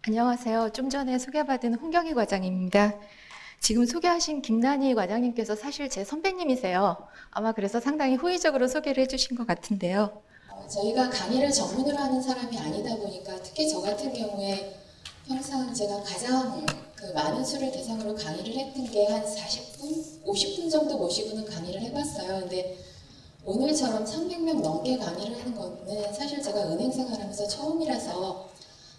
안녕하세요. 좀 전에 소개받은 홍경희 과장입니다. 지금 소개하신 김난희 과장님께서 사실 제 선배님이세요. 아마 그래서 상당히 호의적으로 소개를 해주신 것 같은데요. 저희가 강의를 전문으로 하는 사람이 아니다 보니까 특히 저 같은 경우에 평상 제가 가장 많은 수를 대상으로 강의를 했던 게 한 40분? 50분 정도 모시고는 강의를 해봤어요. 근데 오늘처럼 300명 넘게 강의를 하는 거는 사실 제가 은행 생활하면서 처음이라서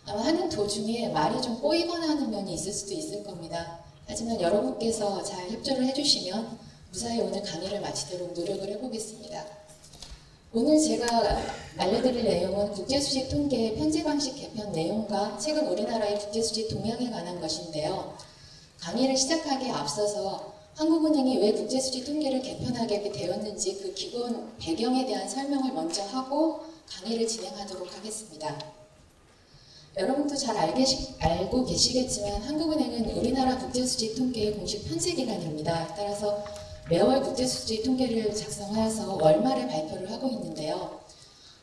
아마 하는 도중에 말이 좀 꼬이거나 하는 면이 있을 수도 있을 겁니다. 하지만 여러분께서 잘 협조를 해주시면 무사히 오늘 강의를 마치도록 노력을 해보겠습니다. 오늘 제가 알려드릴 내용은 국제수지 통계 편제 방식 개편 내용과 최근 우리나라의 국제수지 동향에 관한 것인데요. 강의를 시작하기에 앞서서 한국은행이 왜 국제수지 통계를 개편하게 되었는지 그 기본 배경에 대한 설명을 먼저 하고 강의를 진행하도록 하겠습니다. 여러분도 잘 알고 계시겠지만 한국은행은 우리나라 국제수지 통계의 공식 편제기관입니다. 따라서 매월 국제수지 통계를 작성하여서 월말에 발표를 하고 있는데요.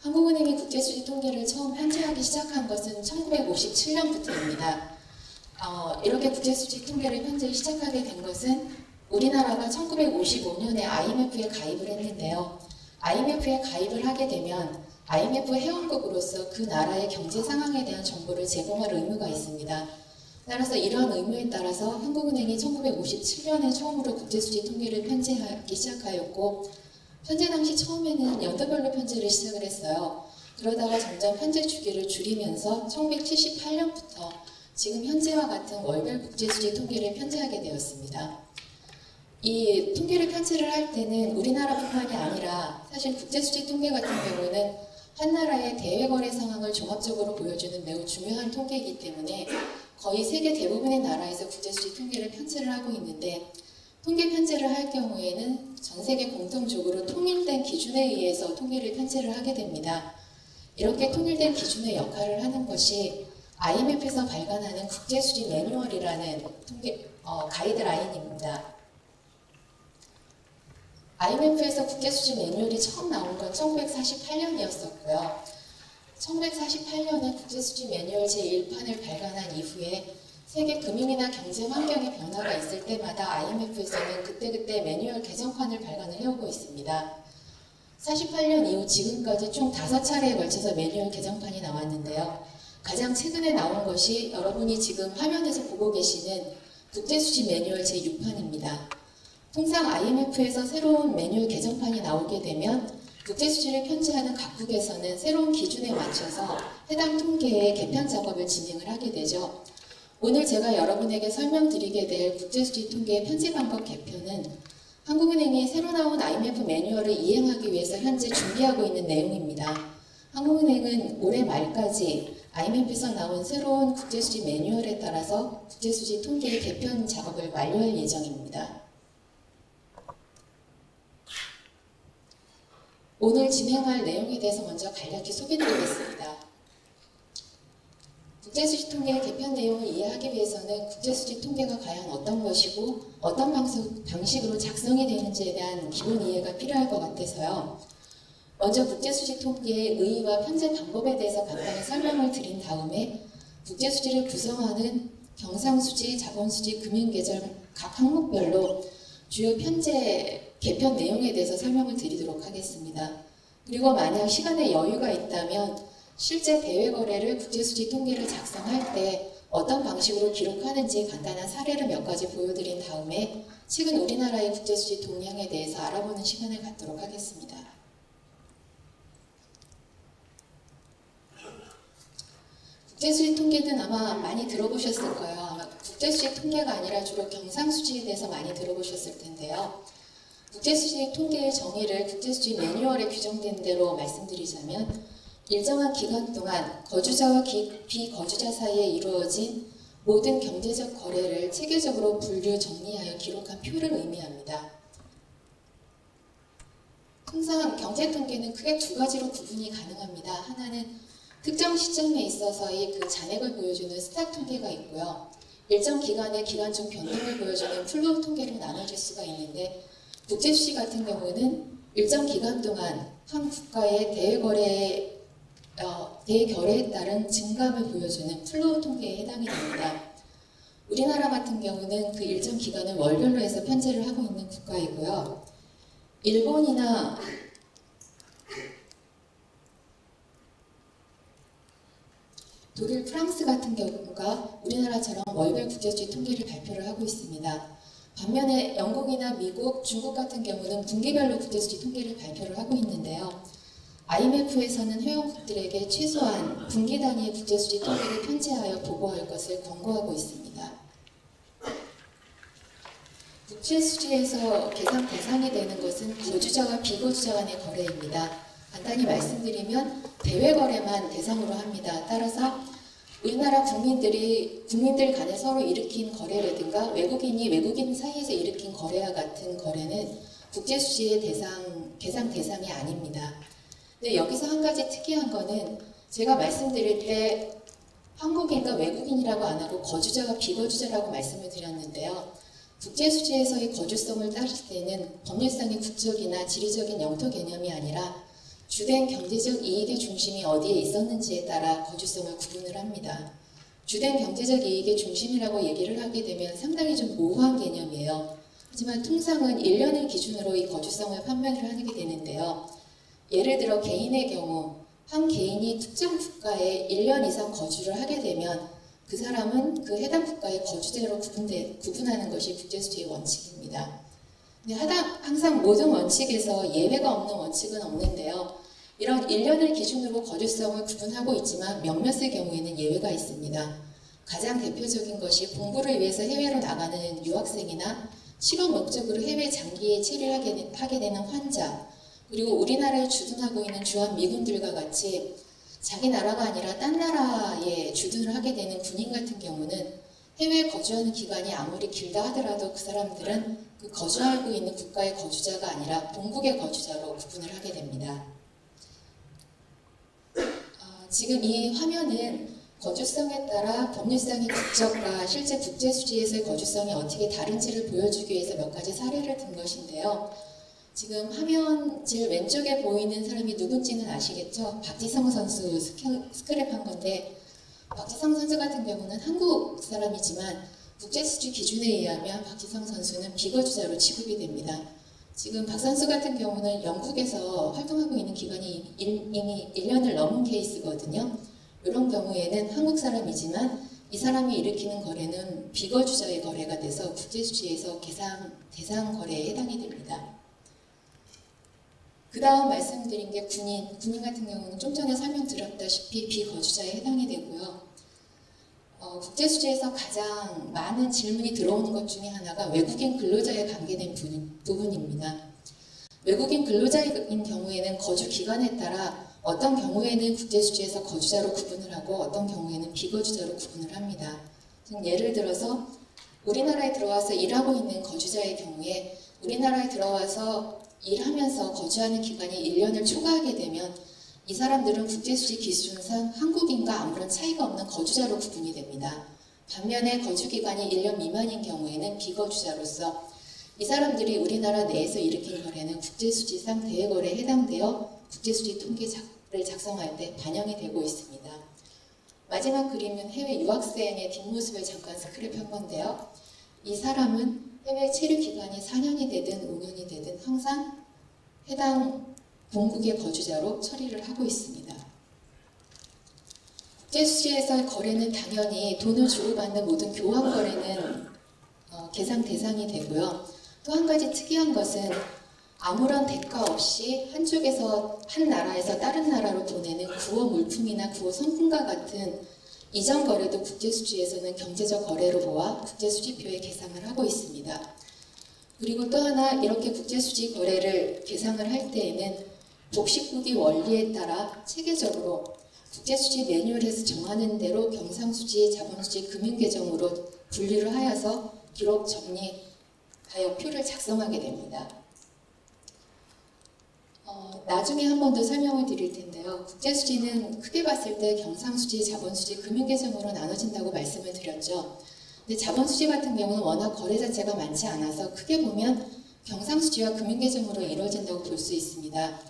한국은행이 국제수지 통계를 처음 편제하기 시작한 것은 1957년부터입니다. 이렇게 국제수지 통계를 편제를 시작하게 된 것은 우리나라가 1955년에 IMF에 가입을 했는데요. IMF에 가입을 하게 되면 IMF 회원국으로서 그 나라의 경제 상황에 대한 정보를 제공할 의무가 있습니다. 따라서 이러한 의무에 따라서 한국은행이 1957년에 처음으로 국제수지 통계를 편제하기 시작하였고, 편제 당시 처음에는 연도별로 편제를 시작을 했어요. 그러다가 점점 편제 주기를 줄이면서 1978년부터 지금 현재와 같은 월별 국제수지 통계를 편제하게 되었습니다. 이 통계를 편제를 할 때는 우리나라뿐만이 아니라 사실 국제수지 통계 같은 경우는 한 나라의 대외거래 상황을 종합적으로 보여주는 매우 중요한 통계이기 때문에 거의 세계 대부분의 나라에서 국제수지 통계를 편제를 하고 있는데, 통계 편제를 할 경우에는 전 세계 공통적으로 통일된 기준에 의해서 통계를 편제를 하게 됩니다. 이렇게 통일된 기준의 역할을 하는 것이 IMF에서 발간하는 국제수지 매뉴얼이라는 가이드라인입니다. IMF에서 국제수지 매뉴얼이 처음 나온 건 1948년이었었고요. 1948년에 국제수지 매뉴얼 제1판을 발간한 이후에 세계 금융이나 경제 환경의 변화가 있을 때마다 IMF에서는 그때그때 매뉴얼 개정판을 발간을 해오고 있습니다. 48년 이후 지금까지 총 5차례에 걸쳐서 매뉴얼 개정판이 나왔는데요. 가장 최근에 나온 것이 여러분이 지금 화면에서 보고 계시는 국제수지 매뉴얼 제6판입니다. 통상 IMF에서 새로운 매뉴얼 개정판이 나오게 되면 국제수지를 편제하는 각국에서는 새로운 기준에 맞춰서 해당 통계의 개편 작업을 진행을 하게 되죠. 오늘 제가 여러분에게 설명드리게 될 국제수지 통계의 편제 방법 개편은 한국은행이 새로 나온 IMF 매뉴얼을 이행하기 위해서 현재 준비하고 있는 내용입니다. 한국은행은 올해 말까지 IMF에서 나온 새로운 국제수지 매뉴얼에 따라서 국제수지 통계의 개편 작업을 완료할 예정입니다. 오늘 진행할 내용에 대해서 먼저 간략히 소개드리겠습니다. 국제수지 통계의 개편 내용을 이해하기 위해서는 국제수지 통계가 과연 어떤 것이고 어떤 방식으로 작성이 되는지에 대한 기본 이해가 필요할 것 같아서요. 먼저 국제수지 통계의 의의와 편제 방법에 대해서 간단히 설명을 드린 다음에 국제수지를 구성하는 경상수지, 자본수지, 금융계절 각 항목별로 주요 편제 개편 내용에 대해서 설명을 드리도록 하겠습니다. 그리고 만약 시간에 여유가 있다면 실제 대외거래를 국제수지 통계를 작성할 때 어떤 방식으로 기록하는지 간단한 사례를 몇 가지 보여드린 다음에 최근 우리나라의 국제수지 동향에 대해서 알아보는 시간을 갖도록 하겠습니다. 국제수지 통계는 아마 많이 들어보셨을 거예요. 아마 국제수지 통계가 아니라 주로 경상수지에 대해서 많이 들어보셨을 텐데요. 국제수지 통계의 정의를 국제수지 매뉴얼에 규정된 대로 말씀드리자면 일정한 기간 동안 거주자와 비거주자 사이에 이루어진 모든 경제적 거래를 체계적으로 분류 정리하여 기록한 표를 의미합니다. 통상 경제통계는 크게 두 가지로 구분이 가능합니다. 하나는 특정 시점에 있어서의 그 잔액을 보여주는 스탁 통계가 있고요. 일정 기간의 기간중 변동을 보여주는 플로우 통계로 나눠질 수가 있는데, 국제수지 같은 경우는 일정 기간 동안 한 국가의 대외거래의 대결에 따른 증감을 보여주는 플로우 통계에 해당이 됩니다. 우리나라 같은 경우는 그 일정 기간을 월별로 해서 편제를 하고 있는 국가이고요. 일본이나 독일, 프랑스 같은 경우가 우리나라처럼 월별 국제수지 통계를 발표를 하고 있습니다. 반면에 영국이나 미국, 중국 같은 경우는 분기별로 국제수지 통계를 발표를 하고 있는데요. IMF에서는 회원국들에게 최소한 분기 단위의 국제수지 통계를 편제하여 보고할 것을 권고하고 있습니다. 국제수지에서 계산 대상이 되는 것은 거주자와 비거주자 간의 거래입니다. 간단히 말씀드리면 대외 거래만 대상으로 합니다. 따라서 우리나라 국민들 간에 서로 일으킨 거래라든가 외국인이 외국인 사이에서 일으킨 거래와 같은 거래는 국제수지의 계산 대상이 아닙니다. 근데 여기서 한 가지 특이한 거는 제가 말씀드릴 때 한국인과 외국인이라고 안 하고 거주자와 비거주자라고 말씀을 드렸는데요. 국제수지에서의 거주성을 따질 때는 법률상의 국적이나 지리적인 영토 개념이 아니라 주된 경제적 이익의 중심이 어디에 있었는지에 따라 거주성을 구분을 합니다. 주된 경제적 이익의 중심이라고 얘기를 하게 되면 상당히 좀 모호한 개념이에요. 하지만 통상은 1년을 기준으로 이 거주성을 판별을 하게 되는데요. 예를 들어 개인의 경우 한 개인이 특정 국가에 1년 이상 거주를 하게 되면 그 사람은 그 해당 국가의 거주자로 구분하는 것이 국제수지의 원칙입니다. 근데 항상 모든 원칙에서 예외가 없는 원칙은 없는데요. 이런 1년을 기준으로 거주성을 구분하고 있지만 몇몇의 경우에는 예외가 있습니다. 가장 대표적인 것이 공부를 위해서 해외로 나가는 유학생이나 실업 목적으로 해외 장기에 체류하게 되는 환자, 그리고 우리나라에 주둔하고 있는 주한 미군들과 같이 자기 나라가 아니라 딴 나라에 주둔을 하게 되는 군인 같은 경우는 해외에 거주하는 기간이 아무리 길다 하더라도 그 사람들은 그 거주하고 있는 국가의 거주자가 아니라 본국의 거주자로 구분을 하게 됩니다. 지금 이 화면은 거주성에 따라 법률상의 국적과 실제 국제수지에서의 거주성이 어떻게 다른지를 보여주기 위해서 몇 가지 사례를 든 것인데요. 지금 화면 제일 왼쪽에 보이는 사람이 누군지는 아시겠죠? 박지성 선수 스크랩한 건데 박지성 선수 같은 경우는 한국 사람이지만 국제수지 기준에 의하면 박지성 선수는 비거주자로 취급이 됩니다. 지금 박 선수 같은 경우는 영국에서 활동하고 있는 기간이 이미 1년을 넘은 케이스거든요. 이런 경우에는 한국 사람이지만 이 사람이 일으키는 거래는 비거주자의 거래가 돼서 국제수지에서 대상 거래에 해당이 됩니다. 그 다음 말씀드린 게 군인 같은 경우는 좀 전에 설명드렸다시피 비거주자에 해당이 되고요. 국제수지에서 가장 많은 질문이 들어오는 것 중에 하나가 외국인 근로자에 관계된 부분입니다. 외국인 근로자인 경우에는 거주 기간에 따라 어떤 경우에는 국제수지에서 거주자로 구분을 하고 어떤 경우에는 비거주자로 구분을 합니다. 예를 들어서 우리나라에 들어와서 일하고 있는 거주자의 경우에 우리나라에 들어와서 일하면서 거주하는 기간이 1년을 초과하게 되면 이 사람들은 국제수지 기준상 한국인과 아무런 차이가 없는 거주자로 구분이 됩니다. 반면에 거주기간이 1년 미만인 경우에는 비거주자로서 이 사람들이 우리나라 내에서 일으킨 거래는 국제수지상 대외거래에 해당되어 국제수지 통계를 작성할 때 반영이 되고 있습니다. 마지막 그림은 해외 유학생의 뒷모습을 잠깐 스크랩한 건데요. 이 사람은 해외 체류 기간이 4년이 되든 5년이 되든 항상 해당 본국의 거주자로 처리를 하고 있습니다. 국제수지에서의 거래는 당연히 돈을 주고받는 모든 교환 거래는 계산 대상이 되고요. 또 한 가지 특이한 것은 아무런 대가 없이 한 나라에서 다른 나라로 보내는 구호 물품이나 구호 상품과 같은 이전 거래도 국제수지에서는 경제적 거래로 보아 국제수지표에 계상을 하고 있습니다. 그리고 또 하나 이렇게 국제수지 거래를 계상을 할 때에는 복식국의 원리에 따라 체계적으로 국제수지 매뉴얼에서 정하는 대로 경상수지, 자본수지, 금융계정으로 분류를 하여서 기록 정리하여 표를 작성하게 됩니다. 나중에 한 번 더 설명을 드릴 텐데요. 국제수지는 크게 봤을 때 경상수지, 자본수지, 금융계정으로 나눠진다고 말씀을 드렸죠. 근데 자본수지 같은 경우는 워낙 거래 자체가 많지 않아서 크게 보면 경상수지와 금융계정으로 이루어진다고 볼 수 있습니다.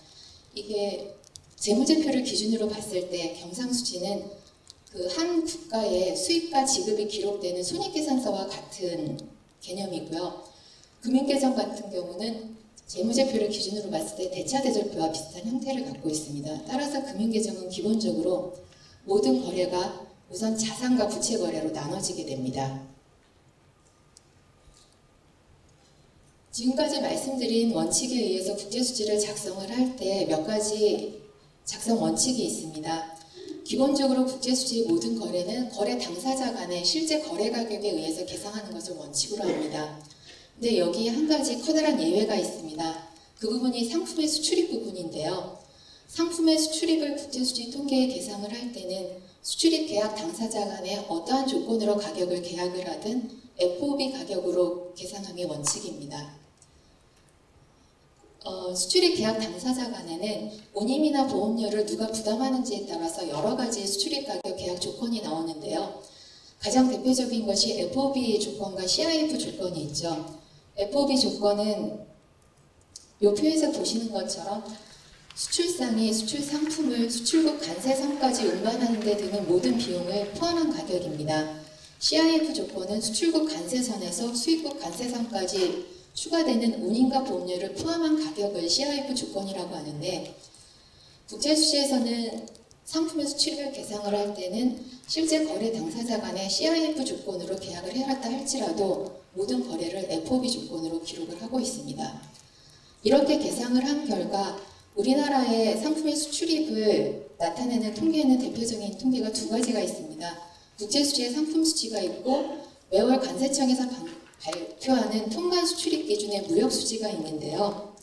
이게 재무제표를 기준으로 봤을 때 경상수지는 그 한 국가의 수입과 지급이 기록되는 손익계산서와 같은 개념이고요. 금융계정 같은 경우는 재무제표를 기준으로 봤을 때 대차대조표와 비슷한 형태를 갖고 있습니다. 따라서 금융계정은 기본적으로 모든 거래가 우선 자산과 부채 거래로 나눠지게 됩니다. 지금까지 말씀드린 원칙에 의해서 국제수지를 작성을 할 때 몇 가지 작성 원칙이 있습니다. 기본적으로 국제수지의 모든 거래는 거래 당사자 간의 실제 거래 가격에 의해서 계상하는 것을 원칙으로 합니다. 근데 여기에 한 가지 커다란 예외가 있습니다. 그 부분이 상품의 수출입 부분인데요. 상품의 수출입을 국제수지 통계에 계상을 할 때는 수출입 계약 당사자 간에 어떠한 조건으로 가격을 계약을 하든 FOB 가격으로 계상함이 원칙입니다. 수출입 계약 당사자 간에는 운임이나 보험료를 누가 부담하는지에 따라서 여러 가지 수출입 가격 계약 조건이 나오는데요. 가장 대표적인 것이 FOB 조건과 CIF 조건이 있죠. FOB 조건은 이 표에서 보시는 것처럼 수출상이 수출 상품을 수출국 관세선까지 운반하는 데 드는 모든 비용을 포함한 가격입니다. CIF 조건은 수출국 관세선에서 수입국 관세선까지 추가되는 운임과 보험료를 포함한 가격을 CIF 조건이라고 하는데, 국제수지에서는 상품의 수출입을 계상을 할 때는 실제 거래 당사자 간의 CIF 조건으로 계약을 해왔다 할지라도 모든 거래를 FOB 조건으로 기록을 하고 있습니다. 이렇게 계상을 한 결과 우리나라의 상품의 수출입을 나타내는 통계에는 대표적인 통계가 두 가지가 있습니다. 국제수지의 상품수지가 있고 매월 관세청에서 발표하는 통관수출입 기준의 무역수지가 있는데요.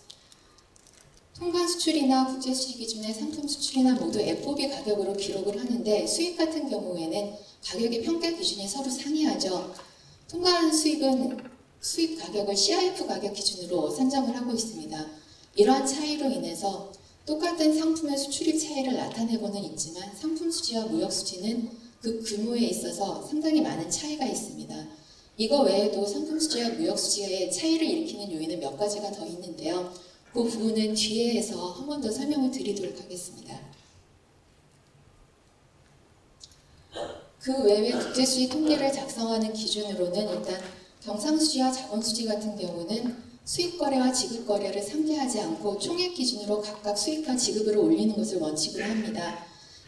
통관수출이나 국제수지 기준의 상품수출이나 모두 FOB 가격으로 기록을 하는데 수입 같은 경우에는 가격의 평가 기준이 서로 상이하죠. 통관 수입은 수입 가격을 CIF 가격 기준으로 산정을 하고 있습니다. 이러한 차이로 인해서 똑같은 상품의 수출입 차이를 나타내고는 있지만 상품수지와 무역수지는 그 규모에 있어서 상당히 많은 차이가 있습니다. 이거 외에도 상품수지와 무역수지의 차이를 일으키는 요인은 몇 가지가 더 있는데요. 그 부분은 뒤에서 한 번 더 설명을 드리도록 하겠습니다. 그 외에 국제수지 통계를 작성하는 기준으로는 일단 경상수지와 자본수지 같은 경우는 수입거래와 지급거래를 상계하지 않고 총액 기준으로 각각 수입과 지급을 올리는 것을 원칙으로 합니다.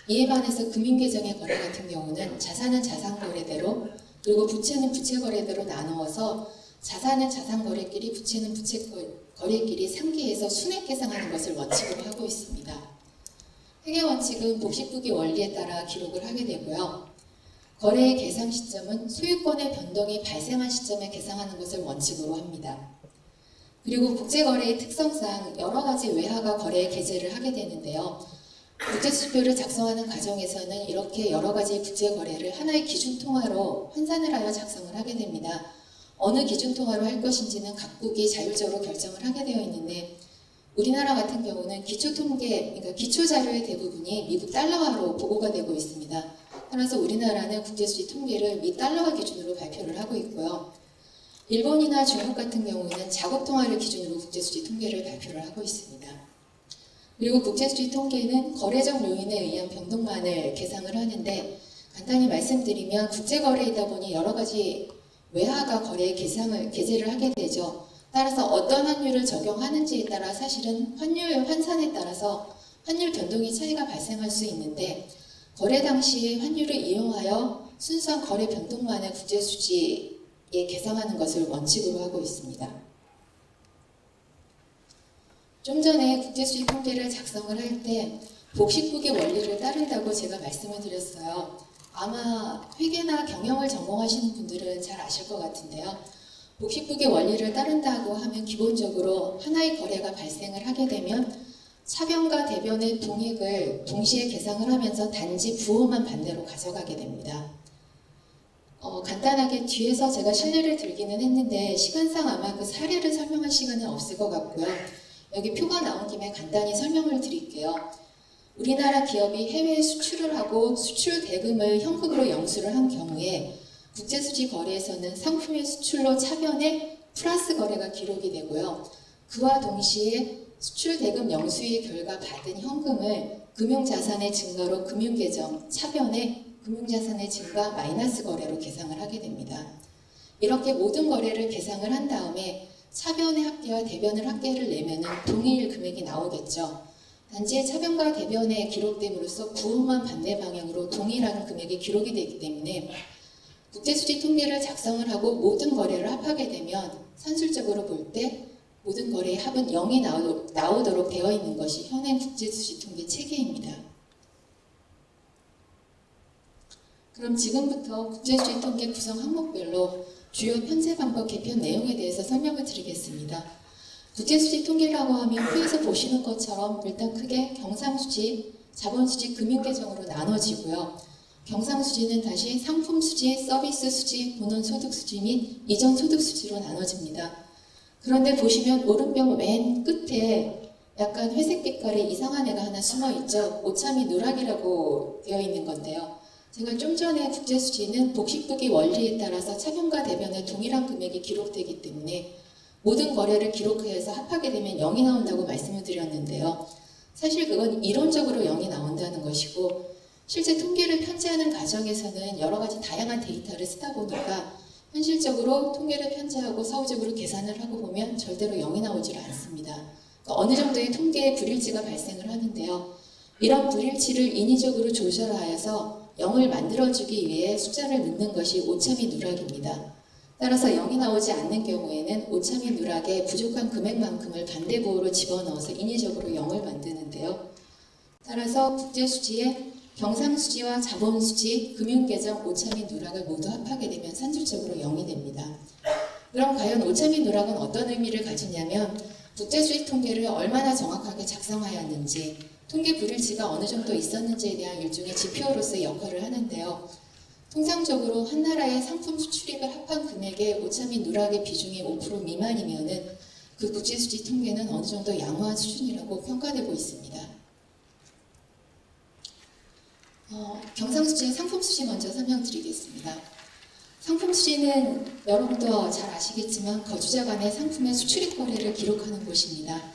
이에 반해서 금융계정의 거래 같은 경우는 자산은 자산거래대로 그리고 부채는 부채거래대로 나누어서 자산은 자산거래끼리 부채는 부채거래끼리 상계해서 순액 계상하는 것을 원칙으로 하고 있습니다. 회계원칙은 복식부기 원리에 따라 기록을 하게 되고요. 거래의 계상 시점은 소유권의 변동이 발생한 시점에 계상하는 것을 원칙으로 합니다. 그리고 국제거래의 특성상 여러 가지 외화가 거래에 게재를 하게 되는데요. 국제수지표를 작성하는 과정에서는 이렇게 여러 가지 국제거래를 하나의 기준통화로 환산을 하여 작성을 하게 됩니다. 어느 기준통화로 할 것인지는 각국이 자율적으로 결정을 하게 되어 있는데 우리나라 같은 경우는 기초통계, 그러니까 기초자료의 대부분이 미국 달러화로 보고가 되고 있습니다. 따라서 우리나라는 국제수지 통계를 미 달러화 기준으로 발표를 하고 있고요. 일본이나 중국 같은 경우는 자국통화를 기준으로 국제수지 통계를 발표를 하고 있습니다. 그리고 국제수지 통계는 거래적 요인에 의한 변동만을 계상을 하는데 간단히 말씀드리면 국제거래이다 보니 여러 가지 외화가 거래에 게재를 하게 되죠. 따라서 어떤 환율을 적용하는지에 따라 사실은 환율 환산에 따라서 환율 변동의 차이가 발생할 수 있는데 거래 당시에 환율을 이용하여 순수한 거래 변동만을 국제수지에 계상하는 것을 원칙으로 하고 있습니다. 좀 전에 국제수지 통계를 작성을 할 때 복식부기 원리를 따른다고 제가 말씀을 드렸어요. 아마 회계나 경영을 전공하시는 분들은 잘 아실 것 같은데요. 복식부기 원리를 따른다고 하면 기본적으로 하나의 거래가 발생을 하게 되면 차변과 대변의 동액을 동시에 계상을 하면서 단지 부호만 반대로 가져가게 됩니다. 간단하게 뒤에서 제가 실례를 들기는 했는데 시간상 아마 그 사례를 설명할 시간은 없을 것 같고요. 여기 표가 나온 김에 간단히 설명을 드릴게요. 우리나라 기업이 해외에 수출을 하고 수출 대금을 현금으로 영수를 한 경우에 국제수지 거래에서는 상품의 수출로 차변에 플러스 거래가 기록이 되고요. 그와 동시에 수출 대금 영수의 결과 받은 현금을 금융자산의 증가로 금융계정, 차변에 금융자산의 증가 마이너스 거래로 계상을 하게 됩니다. 이렇게 모든 거래를 계상을 한 다음에 차변의 합계와 대변의 합계를 내면은 동일 금액이 나오겠죠. 단지 차변과 대변에 기록됨으로써 부호만 반대 방향으로 동일한 금액이 기록이 되기 때문에 국제수지 통계를 작성을 하고 모든 거래를 합하게 되면 산술적으로 볼 때 모든 거래의 합은 0이 나오도록 되어 있는 것이 현행 국제수지 통계 체계입니다. 그럼 지금부터 국제수지 통계 구성 항목별로 주요 편제 방법 개편 내용에 대해서 설명을 드리겠습니다. 국제수지 통계라고 하면 표에서 보시는 것처럼 일단 크게 경상수지, 자본수지, 금융계정으로 나눠지고요. 경상수지는 다시 상품수지, 서비스수지, 본원소득수지 및 이전소득수지로 나눠집니다. 그런데 보시면 오른벽 맨 끝에 약간 회색 빛깔의 이상한 애가 하나 숨어있죠. 오참이 누락이라고 되어 있는 건데요. 제가 좀 전에 국제수지는 복식부기 원리에 따라서 차변과 대변에 동일한 금액이 기록되기 때문에 모든 거래를 기록해서 합하게 되면 0이 나온다고 말씀을 드렸는데요. 사실 그건 이론적으로 0이 나온다는 것이고 실제 통계를 편제하는 과정에서는 여러 가지 다양한 데이터를 쓰다 보니까 현실적으로 통계를 편제하고 사후적으로 계산을 하고 보면 절대로 0이 나오질 않습니다. 그러니까 어느 정도의 통계의 불일치가 발생을 하는데요. 이런 불일치를 인위적으로 조절하여서 0을 만들어주기 위해 숫자를 넣는 것이 오차미 누락입니다. 따라서 0이 나오지 않는 경우에는 오차미 누락의 부족한 금액만큼을 반대보호로 집어넣어서 인위적으로 0을 만드는데요. 따라서 국제수지에 경상수지와 자본수지, 금융계정, 오차미 누락을 모두 합하게 되면 산술적으로 0이 됩니다. 그럼 과연 오차미 누락은 어떤 의미를 가지냐면 국제수지 통계를 얼마나 정확하게 작성하였는지, 통계 불일치가 어느 정도 있었는지에 대한 일종의 지표로서의 역할을 하는데요. 통상적으로 한 나라의 상품 수출입을 합한 금액의 오차미 누락의 비중이 5% 미만이면은 그 국제수지 통계는 어느 정도 양호한 수준이라고 평가되고 있습니다. 경상수지의 상품수지 먼저 설명드리겠습니다. 상품수지는 여러분도 잘 아시겠지만 거주자 간의 상품의 수출입 거래를 기록하는 곳입니다.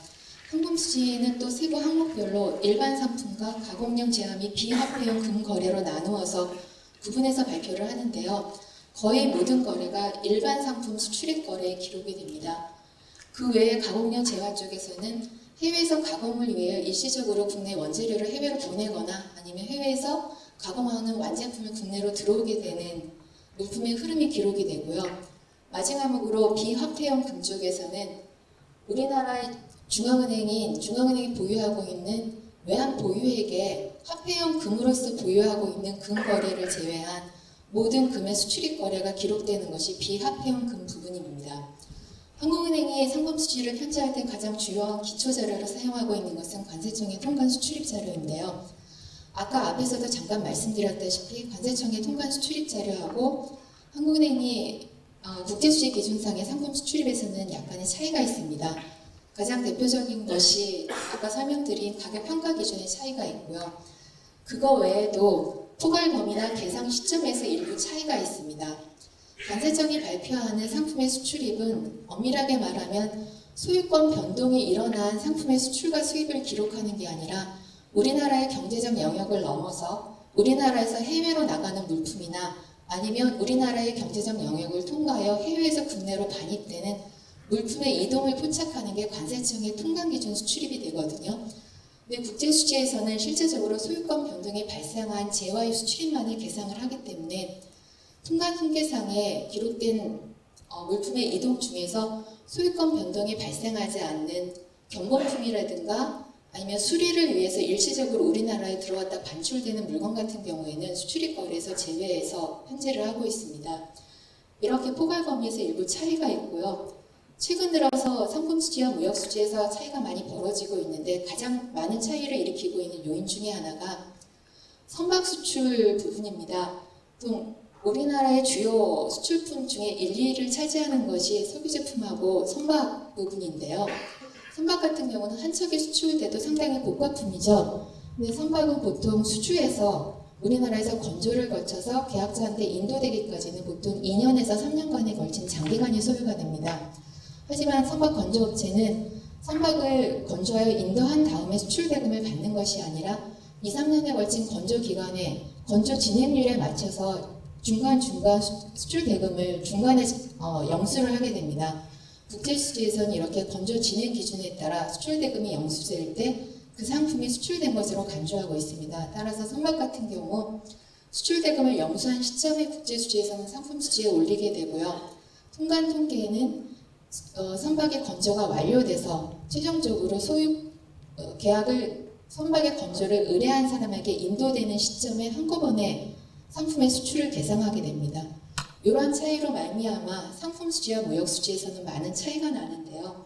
상품수지는 또 세부 항목별로 일반 상품과 가공용 제화 및 비화폐용 금거래로 나누어서 구분해서 발표를 하는데요. 거의 모든 거래가 일반 상품 수출입 거래에 기록이 됩니다. 그 외에 가공용 제화 쪽에서는 해외에서 가공을 위해 일시적으로 국내 원재료를 해외로 보내거나 아니면 해외에서 가공하는 완제품을 국내로 들어오게 되는 물품의 흐름이 기록이 되고요. 마지막으로 비화폐용 금 쪽에서는 우리나라의 중앙은행이 보유하고 있는 외환 보유액에 화폐용 금으로서 보유하고 있는 금 거래를 제외한 모든 금의 수출입 거래가 기록되는 것이 비화폐용 금 부분입니다. 한국은행이 상품수지를 편제할 때 가장 주요한 기초자료로 사용하고 있는 것은 관세청의 통관 수출입 자료인데요. 아까 앞에서도 잠깐 말씀드렸다시피 관세청의 통관 수출입 자료하고 한국은행이 국제수지 기준상의 상품 수출입에서는 약간의 차이가 있습니다. 가장 대표적인 것이 아까 설명드린 가격 평가 기준의 차이가 있고요. 그거 외에도 포괄 범위나 계상 시점에서 일부 차이가 있습니다. 관세청이 발표하는 상품의 수출입은 엄밀하게 말하면 소유권 변동이 일어난 상품의 수출과 수입을 기록하는 게 아니라 우리나라의 경제적 영역을 넘어서 우리나라에서 해외로 나가는 물품이나 아니면 우리나라의 경제적 영역을 통과하여 해외에서 국내로 반입되는 물품의 이동을 포착하는 게 관세청의 통관기준 수출입이 되거든요. 근데 국제수지에서는 실제적으로 소유권 변동이 발생한 제화의 수출입만을 계상을 하기 때문에 통관 통계상에 기록된 물품의 이동 중에서 소유권 변동이 발생하지 않는 경범품이라든가 아니면 수리를 위해서 일시적으로 우리나라에 들어왔다 반출되는 물건 같은 경우에는 수출입 거래에서 제외해서 편제를 하고 있습니다. 이렇게 포괄 범위에서 일부 차이가 있고요. 최근 들어서 상품수지와 무역수지에서 차이가 많이 벌어지고 있는데 가장 많은 차이를 일으키고 있는 요인 중에 하나가 선박수출 부분입니다. 보통 우리나라의 주요 수출품 중에 1, 2위를 차지하는 것이 석유제품하고 선박 부분인데요. 선박 같은 경우는 한 척이 수출돼도 상당히 고가품이죠. 근데 선박은 보통 수주해서 우리나라에서 건조를 거쳐서 계약자한테 인도되기까지는 보통 2년에서 3년간에 걸친 장기간이 소요가 됩니다. 하지만 선박 건조업체는 선박을 건조하여 인도한 다음에 수출 대금을 받는 것이 아니라 2, 3년에 걸친 건조 기간에 건조 진행률에 맞춰서 중간중간 수출 대금을 중간에 영수를 하게 됩니다. 국제수지에서는 이렇게 건조 진행 기준에 따라 수출 대금이 영수될 때 그 상품이 수출된 것으로 간주하고 있습니다. 따라서 선박 같은 경우 수출 대금을 영수한 시점에 국제수지에서는 상품 수지에 올리게 되고요. 통관 통계에는 선박의 건조가 완료돼서 최종적으로 소유 계약을 선박의 건조를 의뢰한 사람에게 인도되는 시점에 한꺼번에 상품의 수출을 계상하게 됩니다. 이러한 차이로 말미암아 상품 수지와 무역 수지에서는 많은 차이가 나는데요.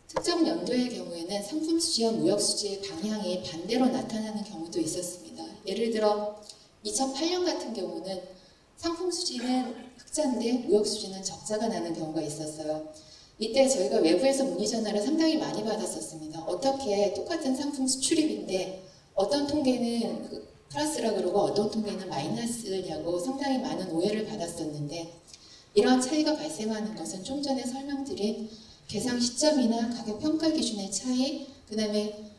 특정 연도의 경우에는 상품 수지와 무역 수지의 방향이 반대로 나타나는 경우도 있었습니다. 예를 들어 2008년 같은 경우는 상품 수지는 흑자인데 무역 수지는 적자가 나는 경우가 있었어요. 이때 저희가 외부에서 문의 전화를 상당히 많이 받았었습니다. 어떻게 똑같은 상품 수출입인데 어떤 통계는 플러스라 그러고 어떤 통계는 마이너스냐고 상당히 많은 오해를 받았었는데 이러한 차이가 발생하는 것은 좀 전에 설명드린 계상 시점이나 가격 평가 기준의 차이, 그 다음에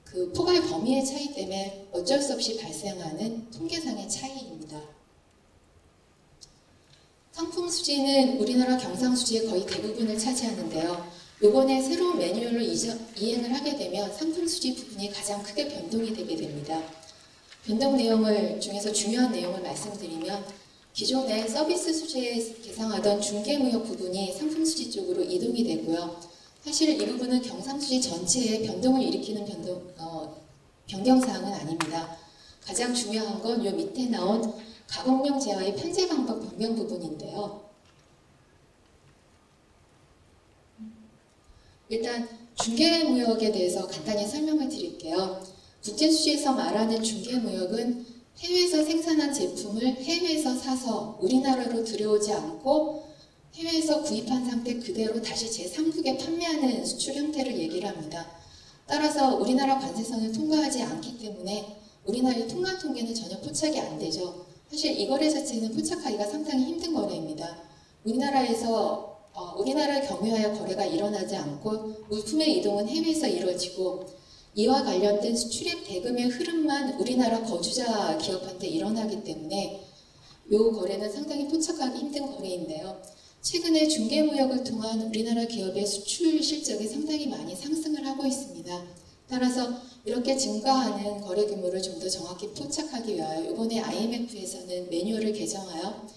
그 포괄 범위의 차이 때문에 어쩔 수 없이 발생하는 통계상의 차이입니다. 상품 수지는 우리나라 경상 수지의 거의 대부분을 차지하는데요. 이번에 새로운 매뉴얼로 이행을 하게 되면 상품 수지 부분이 가장 크게 변동이 되게 됩니다. 변동 내용을 중에서 중요한 내용을 말씀드리면 기존에 서비스 수지에 계상하던 중개무역 부분이 상품 수지 쪽으로 이동이 되고요. 사실 이 부분은 경상수지 전체에 변동을 일으키는 변경사항은 아닙니다. 가장 중요한 건 이 밑에 나온 가공용 제화의 편제 방법 변경 부분인데요. 일단 중개무역에 대해서 간단히 설명을 드릴게요. 국제수지에서 말하는 중개무역은 해외에서 생산한 제품을 해외에서 사서 우리나라로 들여오지 않고 해외에서 구입한 상태 그대로 다시 제3국에 판매하는 수출 형태를 얘기를 합니다. 따라서 우리나라 관세선을 통과하지 않기 때문에 우리나라의 통관 통계는 전혀 포착이 안 되죠. 사실 이 거래 자체는 포착하기가 상당히 힘든 거래입니다. 우리나라를 경유하여 거래가 일어나지 않고 물품의 이동은 해외에서 이루어지고 이와 관련된 수출입 대금의 흐름만 우리나라 거주자 기업한테 일어나기 때문에 이 거래는 상당히 포착하기 힘든 거래인데요. 최근에 중개무역을 통한 우리나라 기업의 수출 실적이 상당히 많이 상승을 하고 있습니다. 따라서 이렇게 증가하는 거래 규모를 좀 더 정확히 포착하기 위하여 이번에 IMF에서는 매뉴얼을 개정하여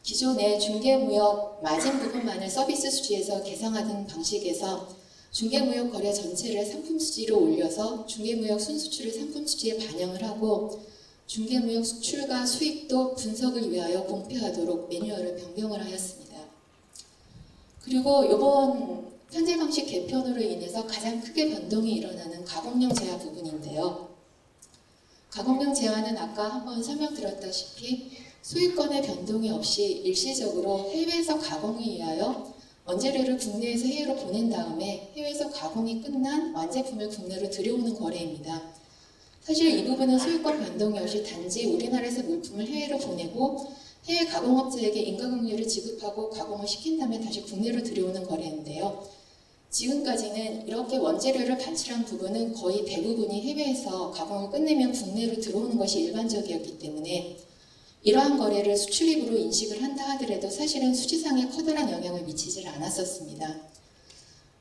기존의 중개무역 마진 부분만을 서비스 수지에서 계상하던 방식에서 중개무역 거래 전체를 상품 수지로 올려서 중개무역 순수출을 상품 수지에 반영을 하고 중개무역 수출과 수익도 분석을 위하여 공표하도록 매뉴얼을 변경을 하였습니다. 그리고 이번 편제 방식 개편으로 인해서 가장 크게 변동이 일어나는 가공용 제화 부분인데요. 가공용 제화는 아까 한번 설명드렸다시피 소유권의 변동이 없이 일시적으로 해외에서 가공에 의하여 원재료를 국내에서 해외로 보낸 다음에 해외에서 가공이 끝난 완제품을 국내로 들여오는 거래입니다. 사실 이 부분은 소유권 변동이 없이 단지 우리나라에서 물품을 해외로 보내고 해외 가공업자에게 인가공유를 지급하고 가공을 시킨 다음에 다시 국내로 들여오는 거래인데요. 지금까지는 이렇게 원재료를 반출한 부분은 거의 대부분이 해외에서 가공을 끝내면 국내로 들어오는 것이 일반적이었기 때문에 이러한 거래를 수출입으로 인식을 한다 하더라도 사실은 수지상에 커다란 영향을 미치질 않았었습니다.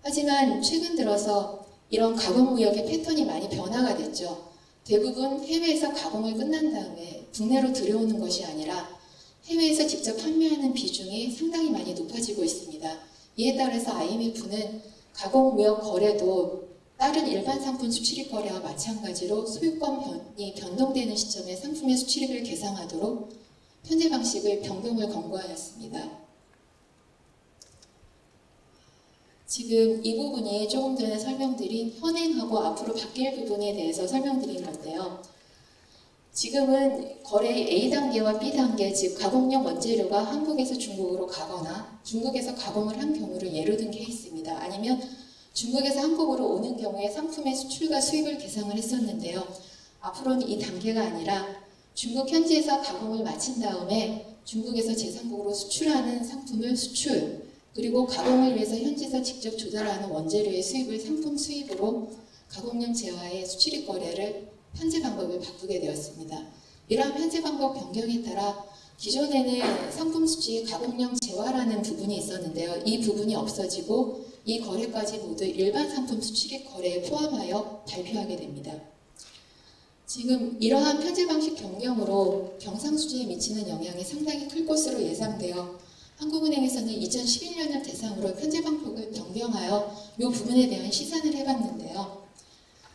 하지만 최근 들어서 이런 가공무역의 패턴이 많이 변화가 됐죠. 대부분 해외에서 가공을 끝난 다음에 국내로 들여오는 것이 아니라 해외에서 직접 판매하는 비중이 상당히 많이 높아지고 있습니다. 이에 따라서 IMF는 가공무역 거래도 다른 일반 상품 수출입 거래와 마찬가지로 소유권이 변동되는 시점에 상품의 수출입을 계상하도록 편제 방식을 변경을 권고하였습니다. 지금 이 부분이 조금 전에 설명드린 현행하고 앞으로 바뀔 부분에 대해서 설명드린 건데요. 지금은 거래 A단계와 B단계, 즉 가공용 원재료가 한국에서 중국으로 가거나 중국에서 가공을 한 경우를 예로 든 케이스입니다. 아니면 중국에서 한국으로 오는 경우에 상품의 수출과 수입을 계상을 했었는데요. 앞으로는 이 단계가 아니라 중국 현지에서 가공을 마친 다음에 중국에서 제3국으로 수출하는 상품을 수출, 그리고 가공을 위해서 현지에서 직접 조달하는 원재료의 수입을 상품 수입으로 가공용 제화의 수출입 거래를 편제 방법을 바꾸게 되었습니다. 이러한 편제 방법 변경에 따라 기존에는 상품 수지 가공량 재화라는 부분이 있었는데요. 이 부분이 없어지고 이 거래까지 모두 일반 상품 수출입 거래에 포함하여 발표하게 됩니다. 지금 이러한 편제 방식 변경으로 경상수지에 미치는 영향이 상당히 클 것으로 예상되어 한국은행에서는 2011년을 대상으로 편제 방법을 변경하여 이 부분에 대한 시산을 해봤는데요.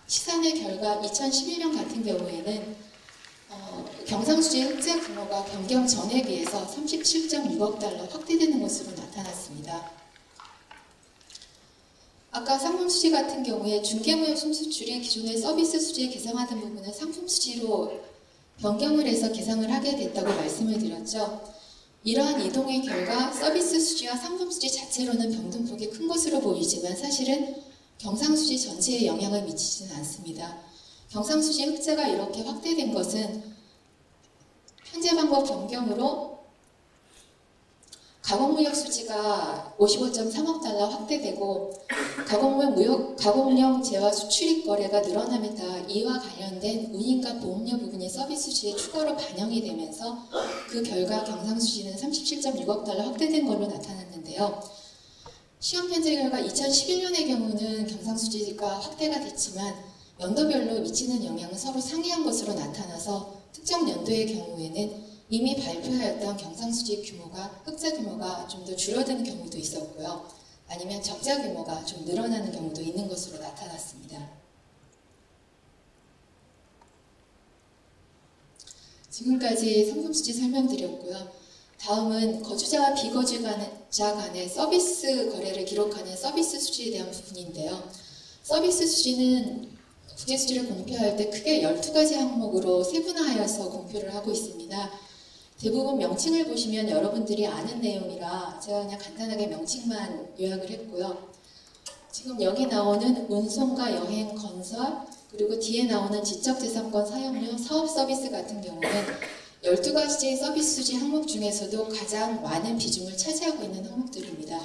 시산의 결과 2011년 같은 경우에는 경상수지 흑자 규모가 변경 전에 비해서 37.6억 달러 확대되는 것으로 나타났습니다. 아까 상품 수지 같은 경우에 중개무역 순수출이 기존의 서비스 수지에 계상하던 부분을 상품 수지로 변경을 해서 계상을 하게 됐다고 말씀을 드렸죠. 이러한 이동의 결과 서비스 수지와 상품 수지 자체로는 변동폭이 큰 것으로 보이지만 사실은 경상수지 전체에 영향을 미치지는 않습니다. 경상수지 흑자가 이렇게 확대된 것은 편제 방법 변경으로 가공무역 수지가 55.3억 달러 확대되고 가공용 재화 수출입 거래가 늘어남에 따라 이와 관련된 운임과 보험료 부분이 서비스 수지에 추가로 반영이 되면서 그 결과 경상수지는 37.6억 달러 확대된 걸로 나타났는데요. 시험 편제 결과 2011년의 경우는 경상수지가 확대가 됐지만 연도별로 미치는 영향은 서로 상이한 것으로 나타나서 특정 연도의 경우에는 이미 발표하였던 경상수지 규모가 흑자 규모가 좀 더 줄어드는 경우도 있었고요. 아니면 적자 규모가 좀 늘어나는 경우도 있는 것으로 나타났습니다. 지금까지 상품수지 설명드렸고요. 다음은 거주자와 비거주자 간의 서비스 거래를 기록하는 서비스 수지에 대한 부분인데요. 서비스 수지는 국제수지를 공표할 때 크게 12가지 항목으로 세분화하여서 공표를 하고 있습니다. 대부분 명칭을 보시면 여러분들이 아는 내용이라 제가 그냥 간단하게 명칭만 요약을 했고요. 지금 여기 나오는 운송과 여행, 건설, 그리고 뒤에 나오는 지적재산권 사용료, 사업 서비스 같은 경우는 12가지의 서비스 수지 항목 중에서도 가장 많은 비중을 차지하고 있는 항목들입니다.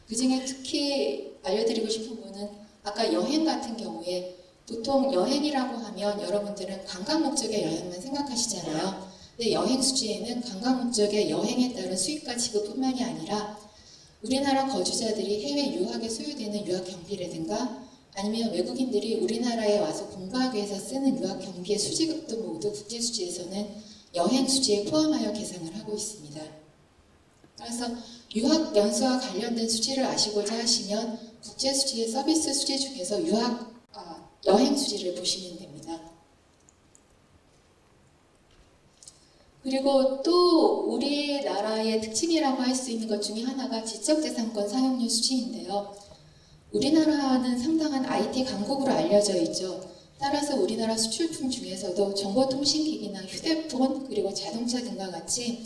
그 중에 특히 알려드리고 싶은 부분은 아까 여행 같은 경우에 보통 여행이라고 하면 여러분들은 관광 목적의 여행만 생각하시잖아요. 근데 여행 수지에는 관광 목적의 여행에 따른 수익과 지급뿐만이 아니라 우리나라 거주자들이 해외 유학에 소요되는 유학 경비라든가 아니면 외국인들이 우리나라에 와서 공부하기 위해서 쓰는 유학 경비의 수지급도 모두 국제수지에서는 여행 수지에 포함하여 계산을 하고 있습니다. 따라서 유학 연수와 관련된 수지를 아시고자 하시면 국제수지의 서비스 수지 중에서 여행 수지를 보시면 됩니다. 그리고 또 우리나라의 특징이라고 할 수 있는 것 중에 하나가 지적재산권 사용료 수지인데요. 우리나라는 상당한 IT 강국으로 알려져 있죠. 따라서 우리나라 수출품 중에서도 정보통신기기나 휴대폰 그리고 자동차 등과 같이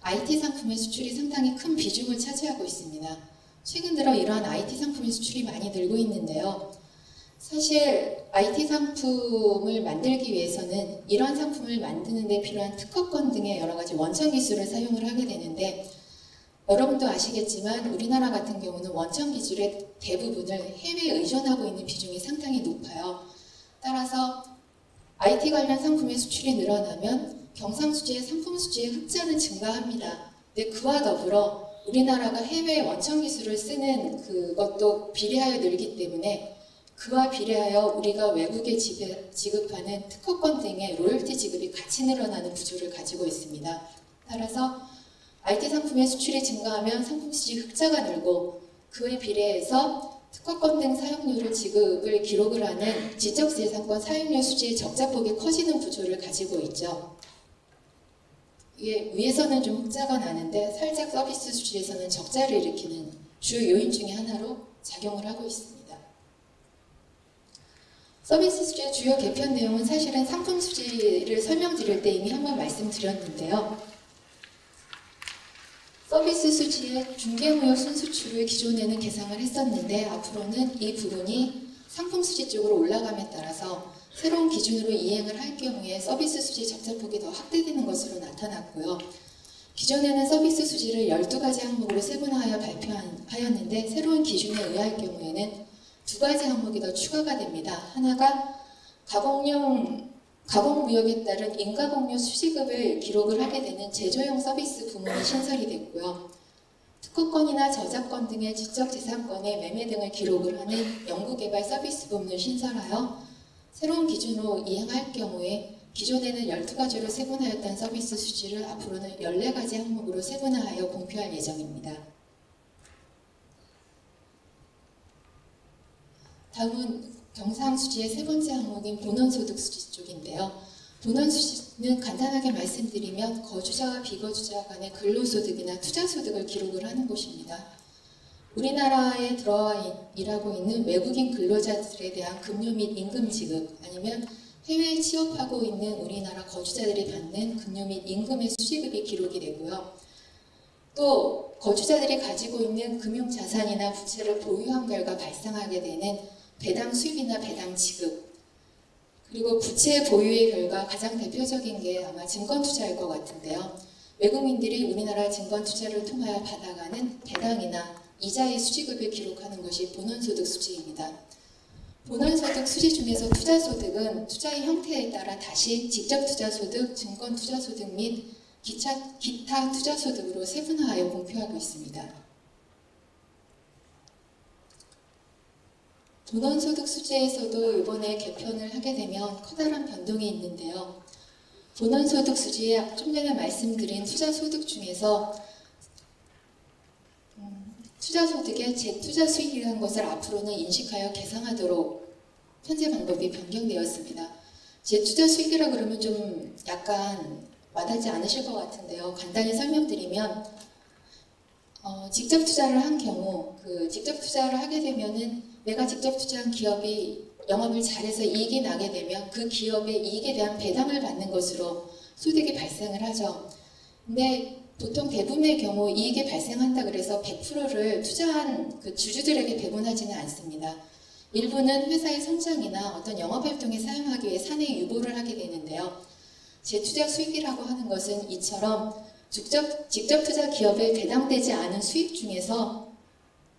IT 상품의 수출이 상당히 큰 비중을 차지하고 있습니다. 최근 들어 이러한 IT 상품의 수출이 많이 늘고 있는데요. 사실 IT 상품을 만들기 위해서는 이러한 상품을 만드는 데 필요한 특허권 등의 여러 가지 원천 기술을 사용을 하게 되는데 여러분도 아시겠지만 우리나라 같은 경우는 원천 기술의 대부분을 해외에 의존하고 있는 비중이 상당히 높아요. 따라서 IT 관련 상품의 수출이 늘어나면 경상수지의 상품 수지의 흑자는 증가합니다. 근데 그와 더불어 우리나라가 해외 원천 기술을 쓰는 그것도 비례하여 늘기 때문에 그와 비례하여 우리가 외국에 지급하는 특허권 등의 로열티 지급이 같이 늘어나는 구조를 가지고 있습니다. 따라서 IT 상품의 수출이 증가하면 상품 수지 흑자가 늘고 그에 비례해서 특허권 등 사용료를 지급을 기록을 하는 지적재산권 사용료 수지의 적자폭이 커지는 구조를 가지고 있죠. 이게 위에서는 좀 흑자가 나는데 살짝 서비스 수지에서는 적자를 일으키는 주요 요인 중에 하나로 작용을 하고 있습니다. 서비스 수지의 주요 개편 내용은 사실은 상품 수지를 설명드릴 때 이미 한번 말씀드렸는데요. 서비스 수지의 중개무역 순수출을 기존에는 계상을 했었는데 앞으로는 이 부분이 상품 수지 쪽으로 올라감에 따라서 새로운 기준으로 이행을 할 경우에 서비스 수지 적자폭이 더 확대되는 것으로 나타났고요. 기존에는 서비스 수지를 12가지 항목으로 세분화하여 발표하였는데 새로운 기준에 의할 경우에는 2가지 항목이 더 추가가 됩니다. 하나가 가공용 가공무역에 따른 인가공유 수지급을 기록을 하게 되는 제조용 서비스 부문이 신설이 됐고요. 특허권이나 저작권 등의 지적재산권의 매매 등을 기록을 하는 연구개발 서비스 부문을 신설하여 새로운 기준으로 이행할 경우에 기존에는 12가지로 세분화했던 서비스 수지를 앞으로는 14가지 항목으로 세분화하여 공표할 예정입니다. 다음은 경상수지의 세 번째 항목인 본원소득수지 쪽인데요. 본원수지는 간단하게 말씀드리면 거주자와 비거주자 간의 근로소득이나 투자소득을 기록을 하는 곳입니다. 우리나라에 들어와 일하고 있는 외국인 근로자들에 대한 급료 및 임금 지급, 아니면 해외에 취업하고 있는 우리나라 거주자들이 받는 급료 및 임금의 수지급이 기록이 되고요. 또 거주자들이 가지고 있는 금융자산이나 부채를 보유한 결과 발생하게 되는 배당 수입이나 배당 지급, 그리고 부채 보유의 결과 가장 대표적인 게 아마 증권투자일 것 같은데요. 외국인들이 우리나라 증권투자를 통하여 받아가는 배당이나 이자의 수지급을 기록하는 것이 본원소득 수지입니다. 본원소득 수지 중에서 투자소득은 투자의 형태에 따라 다시 직접투자소득, 증권투자소득 및 기타 투자소득으로 세분화하여 공표하고 있습니다. 본원소득 수지에서도 이번에 개편을 하게 되면 커다란 변동이 있는데요. 본원소득 수지에 좀 전에 말씀드린 투자소득 중에서 투자소득의 재투자 수익이라는 것을 앞으로는 인식하여 계산하도록 편제 방법이 변경되었습니다. 재투자 수익이라 그러면 좀 약간 와닿지 않으실 것 같은데요. 간단히 설명드리면 직접 투자를 한 경우 직접 투자를 하게 되면은 내가 직접 투자한 기업이 영업을 잘해서 이익이 나게 되면 그 기업의 이익에 대한 배당을 받는 것으로 소득이 발생을 하죠. 근데 보통 대부분의 경우 이익이 발생한다 그래서 100%를 투자한 그 주주들에게 배분하지는 않습니다. 일부는 회사의 성장이나 어떤 영업활동에 사용하기 위해 사내 유보를 하게 되는데요. 재투자 수익이라고 하는 것은 이처럼 직접 투자 기업에 배당되지 않은 수익 중에서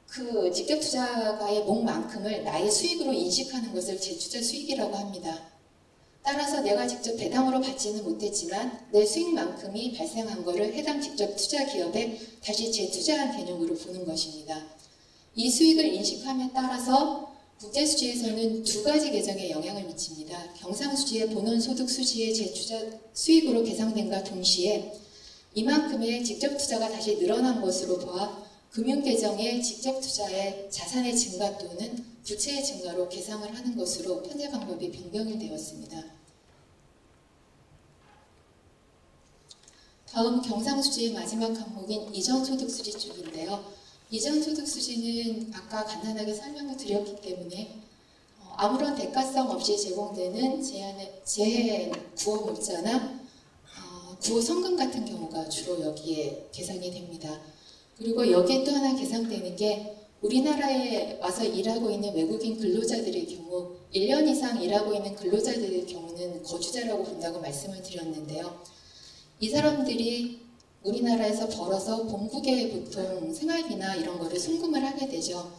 그 직접 투자가의 몫만큼을 나의 수익으로 인식하는 것을 재투자 수익이라고 합니다. 따라서 내가 직접 배당으로 받지는 못했지만 내 수익만큼이 발생한 것을 해당 직접 투자 기업에 다시 재투자한 개념으로 보는 것입니다. 이 수익을 인식함에 따라서 국제수지에서는 두 가지 계정에 영향을 미칩니다. 경상수지의 본원소득수지의 재투자 수익으로 계상된과 동시에 이만큼의 직접 투자가 다시 늘어난 것으로 보아 금융계정의 직접 투자의 자산의 증가 또는 부채의 증가로 계상을 하는 것으로 편제 방법이 변경이 되었습니다. 다음 경상수지의 마지막 항목인 이전소득수지 쪽인데요. 이전소득수지는 아까 간단하게 설명을 드렸기 때문에 아무런 대가성 없이 제공되는 재해 구호 물자나 구호 성금 같은 경우가 주로 여기에 계산이 됩니다. 그리고 여기에 또 하나 계산되는 게 우리나라에 와서 일하고 있는 외국인 근로자들의 경우 1년 이상 일하고 있는 근로자들의 경우는 거주자라고 본다고 말씀을 드렸는데요. 이 사람들이 우리나라에서 벌어서 본국에 보통 생활비나 이런 거를 송금을 하게 되죠.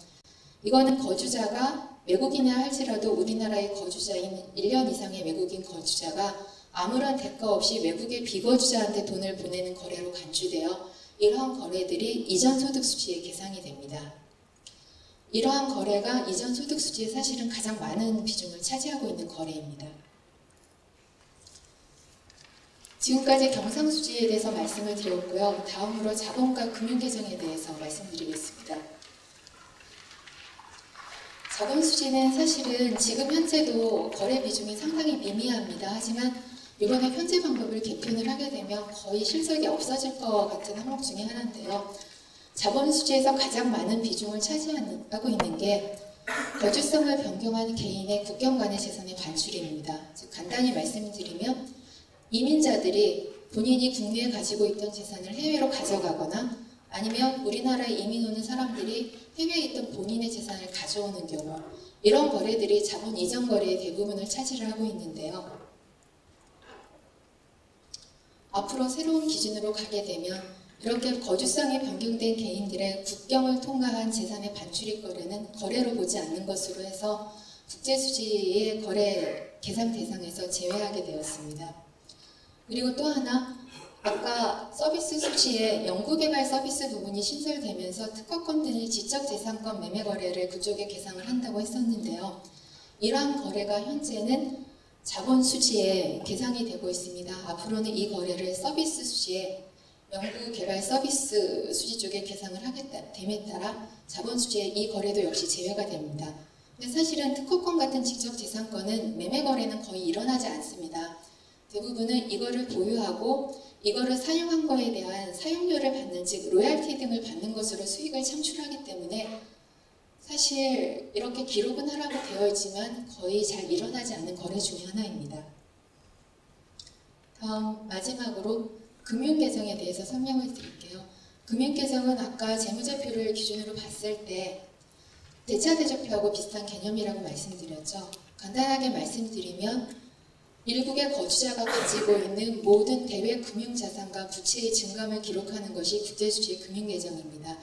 이거는 거주자가 외국인이라 할지라도 우리나라의 거주자인 1년 이상의 외국인 거주자가 아무런 대가 없이 외국의 비거주자한테 돈을 보내는 거래로 간주되어 이러한 거래들이 이전소득수지에 계상이 됩니다. 이러한 거래가 이전소득수지에 사실은 가장 많은 비중을 차지하고 있는 거래입니다. 지금까지 경상수지에 대해서 말씀을 드렸고요. 다음으로 자본과 금융계정에 대해서 말씀드리겠습니다. 자본수지는 사실은 지금 현재도 거래 비중이 상당히 미미합니다. 하지만 이번에 편제 방법을 개편을 하게 되면 거의 실적이 없어질 것 같은 항목 중에 하나인데요. 자본수지에서 가장 많은 비중을 차지하고 있는 게 거주성을 변경하는 개인의 국경 간의 재산의 반출입니다. 즉 간단히 말씀드리면 이민자들이 본인이 국내에 가지고 있던 재산을 해외로 가져가거나 아니면 우리나라에 이민 오는 사람들이 해외에 있던 본인의 재산을 가져오는 경우 이런 거래들이 자본 이전 거래의 대부분을 차지를 하고 있는데요. 앞으로 새로운 기준으로 가게 되면 이렇게 거주성이 변경된 개인들의 국경을 통과한 재산의 반출입 거래는 거래로 보지 않는 것으로 해서 국제수지의 거래 계산 대상에서 제외하게 되었습니다. 그리고 또 하나, 아까 서비스 수지에 연구개발 서비스 부분이 신설되면서 특허권들이 지적재산권 매매 거래를 그쪽에 계상을 한다고 했었는데요. 이러한 거래가 현재는 자본 수지에 계상이 되고 있습니다. 앞으로는 이 거래를 서비스 수지에 연구개발 서비스 수지 쪽에 계상을 하게 됨에 따라 자본 수지에 이 거래도 역시 제외가 됩니다. 근데 사실은 특허권 같은 지적재산권은 매매 거래는 거의 일어나지 않습니다. 대부분은 이거를 보유하고 이거를 사용한 거에 대한 사용료를 받는, 즉 로얄티 등을 받는 것으로 수익을 창출하기 때문에 사실 이렇게 기록은 하라고 되어 있지만 거의 잘 일어나지 않는 거래 중에 하나입니다. 다음 마지막으로 금융계정에 대해서 설명을 드릴게요. 금융계정은 아까 재무제표를 기준으로 봤을 때 대차대조표하고 비슷한 개념이라고 말씀드렸죠. 간단하게 말씀드리면 일국의 거주자가 가지고 있는 모든 대외 금융자산과 부채의 증감을 기록하는 것이 국제수지의 금융계정입니다.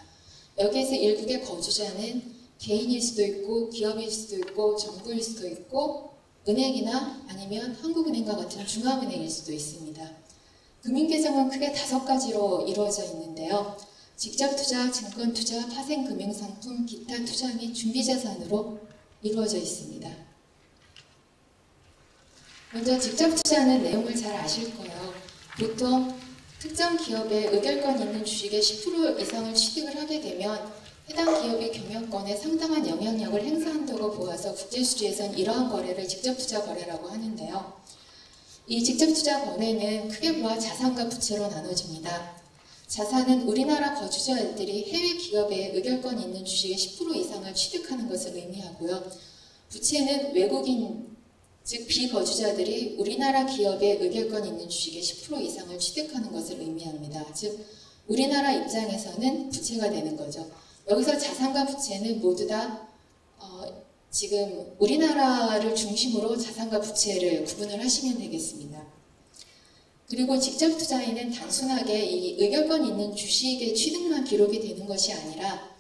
여기에서 일국의 거주자는 개인일 수도 있고 기업일 수도 있고 정부일 수도 있고 은행이나 아니면 한국은행과 같은 중앙은행일 수도 있습니다. 금융계정은 크게 5가지로 이루어져 있는데요. 직접투자, 증권투자, 파생금융상품, 기타 투자 및 준비자산으로 이루어져 있습니다. 먼저 직접투자는 내용을 잘 아실 거예요. 보통 특정 기업의 의결권 있는 주식의 10% 이상을 취득을 하게 되면 해당 기업의 경영권에 상당한 영향력을 행사한다고 보아서 국제수지에선 이러한 거래를 직접투자 거래라고 하는데요. 이 직접투자 거래는 크게 보아 자산과 부채로 나눠집니다. 자산은 우리나라 거주자들이 해외 기업의 의결권 있는 주식의 10% 이상을 취득하는 것을 의미하고요. 부채는 외국인, 즉 비거주자들이 우리나라 기업의 의결권 있는 주식의 10% 이상을 취득하는 것을 의미합니다. 즉 우리나라 입장에서는 부채가 되는 거죠. 여기서 자산과 부채는 모두 다 지금 우리나라를 중심으로 자산과 부채를 구분을 하시면 되겠습니다. 그리고 직접 투자에는 단순하게 이 의결권 있는 주식의 취득만 기록이 되는 것이 아니라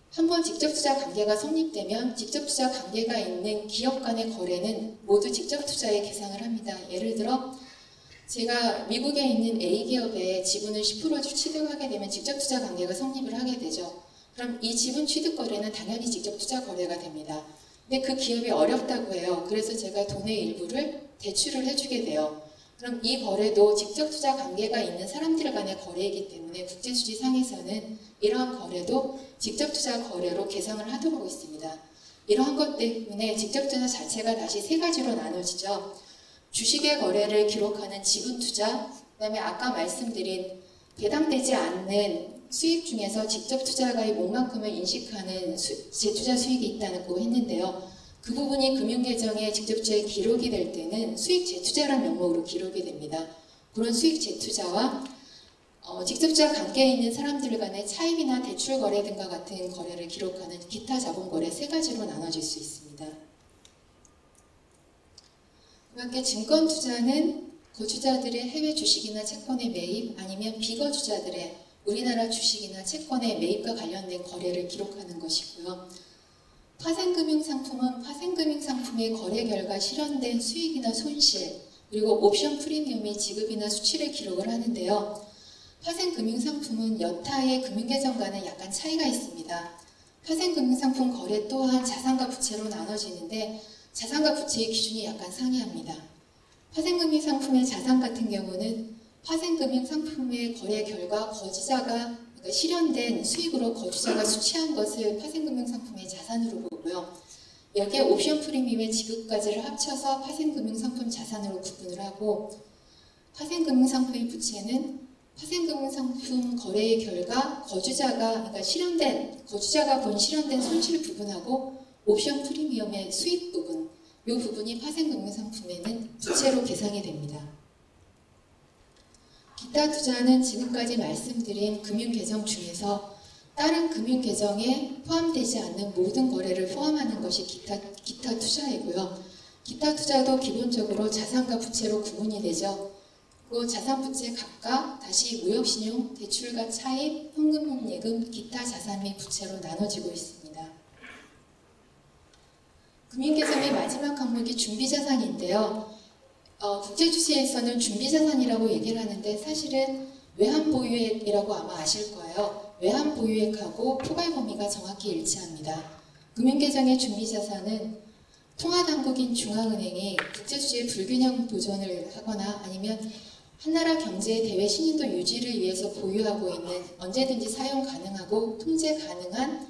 한번 직접 투자 관계가 성립되면 직접 투자 관계가 있는 기업 간의 거래는 모두 직접 투자에 계상을 합니다. 예를 들어 제가 미국에 있는 A기업의 지분을 10% 취득하게 되면 직접 투자 관계가 성립을 하게 되죠. 그럼 이 지분 취득 거래는 당연히 직접 투자 거래가 됩니다. 근데 그 기업이 어렵다고 해요. 그래서 제가 돈의 일부를 대출을 해주게 돼요. 그럼 이 거래도 직접 투자 관계가 있는 사람들 간의 거래이기 때문에 국제수지상에서는 이러한 거래도 직접 투자 거래로 계상을 하도록 있습니다. 이러한 것 때문에 직접 투자 자체가 다시 3가지로 나눠지죠. 주식의 거래를 기록하는 지분 투자, 그 다음에 아까 말씀드린 배당되지 않는 수익 중에서 직접 투자가의 목만큼을 인식하는 재투자 수익이 있다고 했는데요. 그 부분이 금융계정에 직접 투자에 기록이 될 때는 수익 재투자라는 명목으로 기록이 됩니다. 그런 수익 재투자와 직접 투자 관계에 있는 사람들 간의 차입이나 대출 거래 등과 같은 거래를 기록하는 기타 자본 거래 3가지로 나눠질 수 있습니다. 그 밖에 증권 투자는 거주자들의 해외 주식이나 채권의 매입 아니면 비거주자들의 우리나라 주식이나 채권의 매입과 관련된 거래를 기록하는 것이고요. 파생금융상품은 파생금융상품의 거래 결과 실현된 수익이나 손실, 그리고 옵션 프리미엄의 지급이나 수치를 기록을 하는데요. 파생금융상품은 여타의 금융계정과는 약간 차이가 있습니다. 파생금융상품 거래 또한 자산과 부채로 나눠지는데 자산과 부채의 기준이 약간 상이합니다. 파생금융상품의 자산 같은 경우는 파생금융상품의 거래 결과 거주자가 그러니까 실현된 수익으로 거주자가 수취한 것을 파생금융상품의 자산으로 보고요. 여기에 옵션 프리미엄의 지급까지를 합쳐서 파생금융상품 자산으로 구분을 하고 파생금융상품의 부채는 파생금융상품 거래의 결과 거주자가 본 실현된 손실 부분하고 옵션 프리미엄의 수익 부분, 이 부분이 파생금융상품에는 부채로 계상이 됩니다. 기타 투자는 지금까지 말씀드린 금융계정 중에서 다른 금융계정에 포함되지 않는 모든 거래를 포함하는 것이 기타 투자이고요. 기타 투자도 기본적으로 자산과 부채로 구분이 되죠. 그 자산, 부채 각각 다시 무역신용, 대출과 차입, 현금, 예금, 기타 자산 및 부채로 나눠지고 있습니다. 금융개정의 마지막 항목이 준비자산인데요. 국제주시에서는 준비자산이라고 얘기를 하는데 사실은 외환보유액이라고 아마 아실 거예요. 외환보유액하고 포괄 범위가 정확히 일치합니다. 금융개정의 준비자산은 통화당국인 중앙은행이 국제주시의 불균형 보존을 하거나 아니면 한나라 경제의 대외 신인도 유지를 위해서 보유하고 있는 언제든지 사용 가능하고 통제 가능한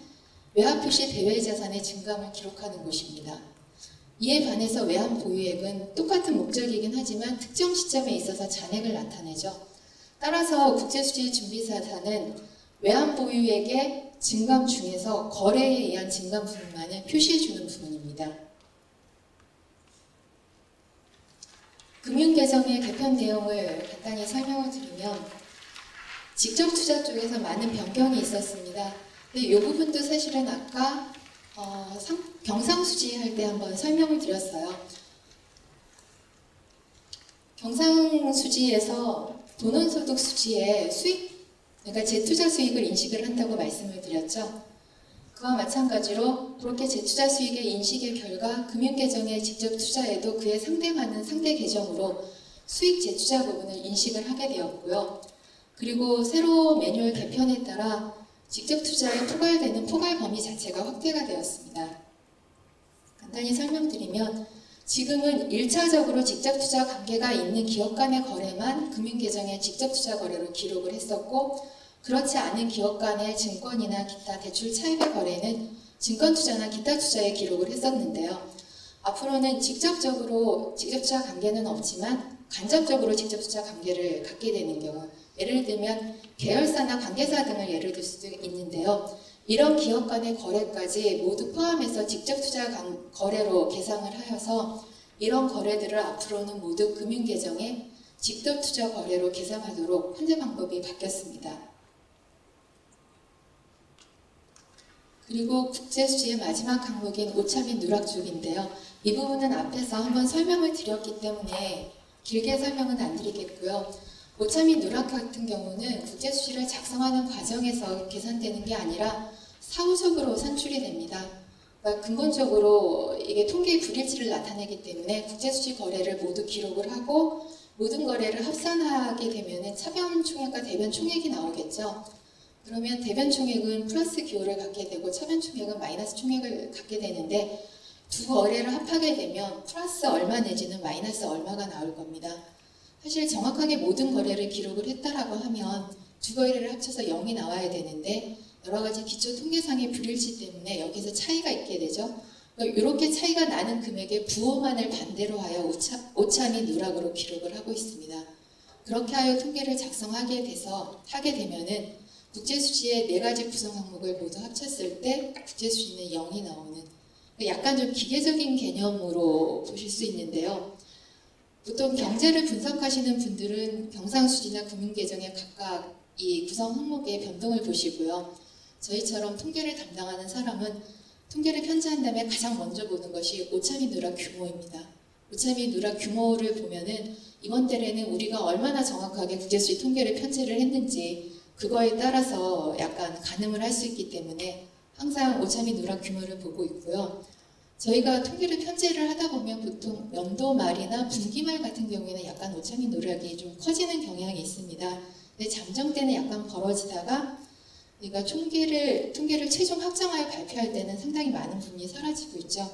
외화표시 대외자산의 증감을 기록하는 곳입니다. 이에 반해서 외환보유액은 똑같은 목적이긴 하지만 특정 시점에 있어서 잔액을 나타내죠. 따라서 국제수지의 준비자산은 외환보유액의 증감 중에서 거래에 의한 증감 부분만을 표시해주는 부분입니다. 금융개정의 개편 내용을 간단히 설명을 드리면 직접 투자 쪽에서 많은 변경이 있었습니다. 근데 이 부분도 사실은 아까 경상수지 할 때 한번 설명을 드렸어요. 경상수지에서 본원소득 수지의 수익, 그러니까 재투자 수익을 인식을 한다고 말씀을 드렸죠. 그와 마찬가지로 그렇게 재투자 수익의 인식의 결과 금융계정의 직접 투자에도 그에 상대하는 상대 계정으로 수익 재투자 부분을 인식을 하게 되었고요. 그리고 새로 매뉴얼 개편에 따라 직접 투자에 포괄되는 포괄 범위 자체가 확대가 되었습니다. 간단히 설명드리면 지금은 1차적으로 직접 투자 관계가 있는 기업 간의 거래만 금융계정의 직접 투자 거래로 기록을 했었고 그렇지 않은 기업 간의 증권이나 기타 대출 차입의 거래는 증권 투자나 기타 투자에 기록을 했었는데요. 앞으로는 직접적으로 직접 투자 관계는 없지만 간접적으로 직접 투자 관계를 갖게 되는 경우, 예를 들면 계열사나 관계사 등을 예를 들 수도 있는데요. 이런 기업 간의 거래까지 모두 포함해서 직접 투자 거래로 계상을 하여서 이런 거래들을 앞으로는 모두 금융계정에 직접 투자 거래로 계상하도록 현재 방법이 바뀌었습니다. 그리고 국제수지의 마지막 항목인 오차 및 누락 쪽인데요. 이 부분은 앞에서 한번 설명을 드렸기 때문에 길게 설명은 안 드리겠고요. 오차 및 누락 같은 경우는 국제수지를 작성하는 과정에서 계산되는 게 아니라 사후적으로 산출이 됩니다. 그러니까 근본적으로 이게 통계의 불일치를 나타내기 때문에 국제수지 거래를 모두 기록을 하고 모든 거래를 합산하게 되면 차변 총액과 대변 총액이 나오겠죠. 그러면 대변 총액은 플러스 기호를 갖게 되고 차변 총액은 마이너스 총액을 갖게 되는데 두 거래를 합하게 되면 플러스 얼마 내지는 마이너스 얼마가 나올 겁니다. 사실 정확하게 모든 거래를 기록을 했다라고 하면 두 거래를 합쳐서 0이 나와야 되는데 여러 가지 기초 통계상의 불일치 때문에 여기서 차이가 있게 되죠. 그러니까 이렇게 차이가 나는 금액의 부호만을 반대로 하여 오차 및 누락으로 기록을 하고 있습니다. 그렇게 하여 통계를 작성하게 되면은 국제수지의 4가지 구성 항목을 모두 합쳤을 때 국제수지는 0이 나오는 약간 좀 기계적인 개념으로 보실 수 있는데요. 보통 경제를 분석하시는 분들은 경상수지나 금융계정의 각각 이 구성 항목의 변동을 보시고요. 저희처럼 통계를 담당하는 사람은 통계를 편제한 다음에 가장 먼저 보는 것이 오차 및 누락 규모입니다. 오차 및 누락 규모를 보면은 이번 달에는 우리가 얼마나 정확하게 국제수지 통계를 편제를 했는지 그거에 따라서 약간 가늠을 할 수 있기 때문에 항상 오차 및 누락 규모를 보고 있고요. 저희가 통계를 편제를 하다 보면 보통 연도 말이나 분기 말 같은 경우에는 약간 오차 및 누락이 좀 커지는 경향이 있습니다. 근데 잠정 때는 약간 벌어지다가 우리가 통계를 최종 확정하여 발표할 때는 상당히 많은 부분이 사라지고 있죠.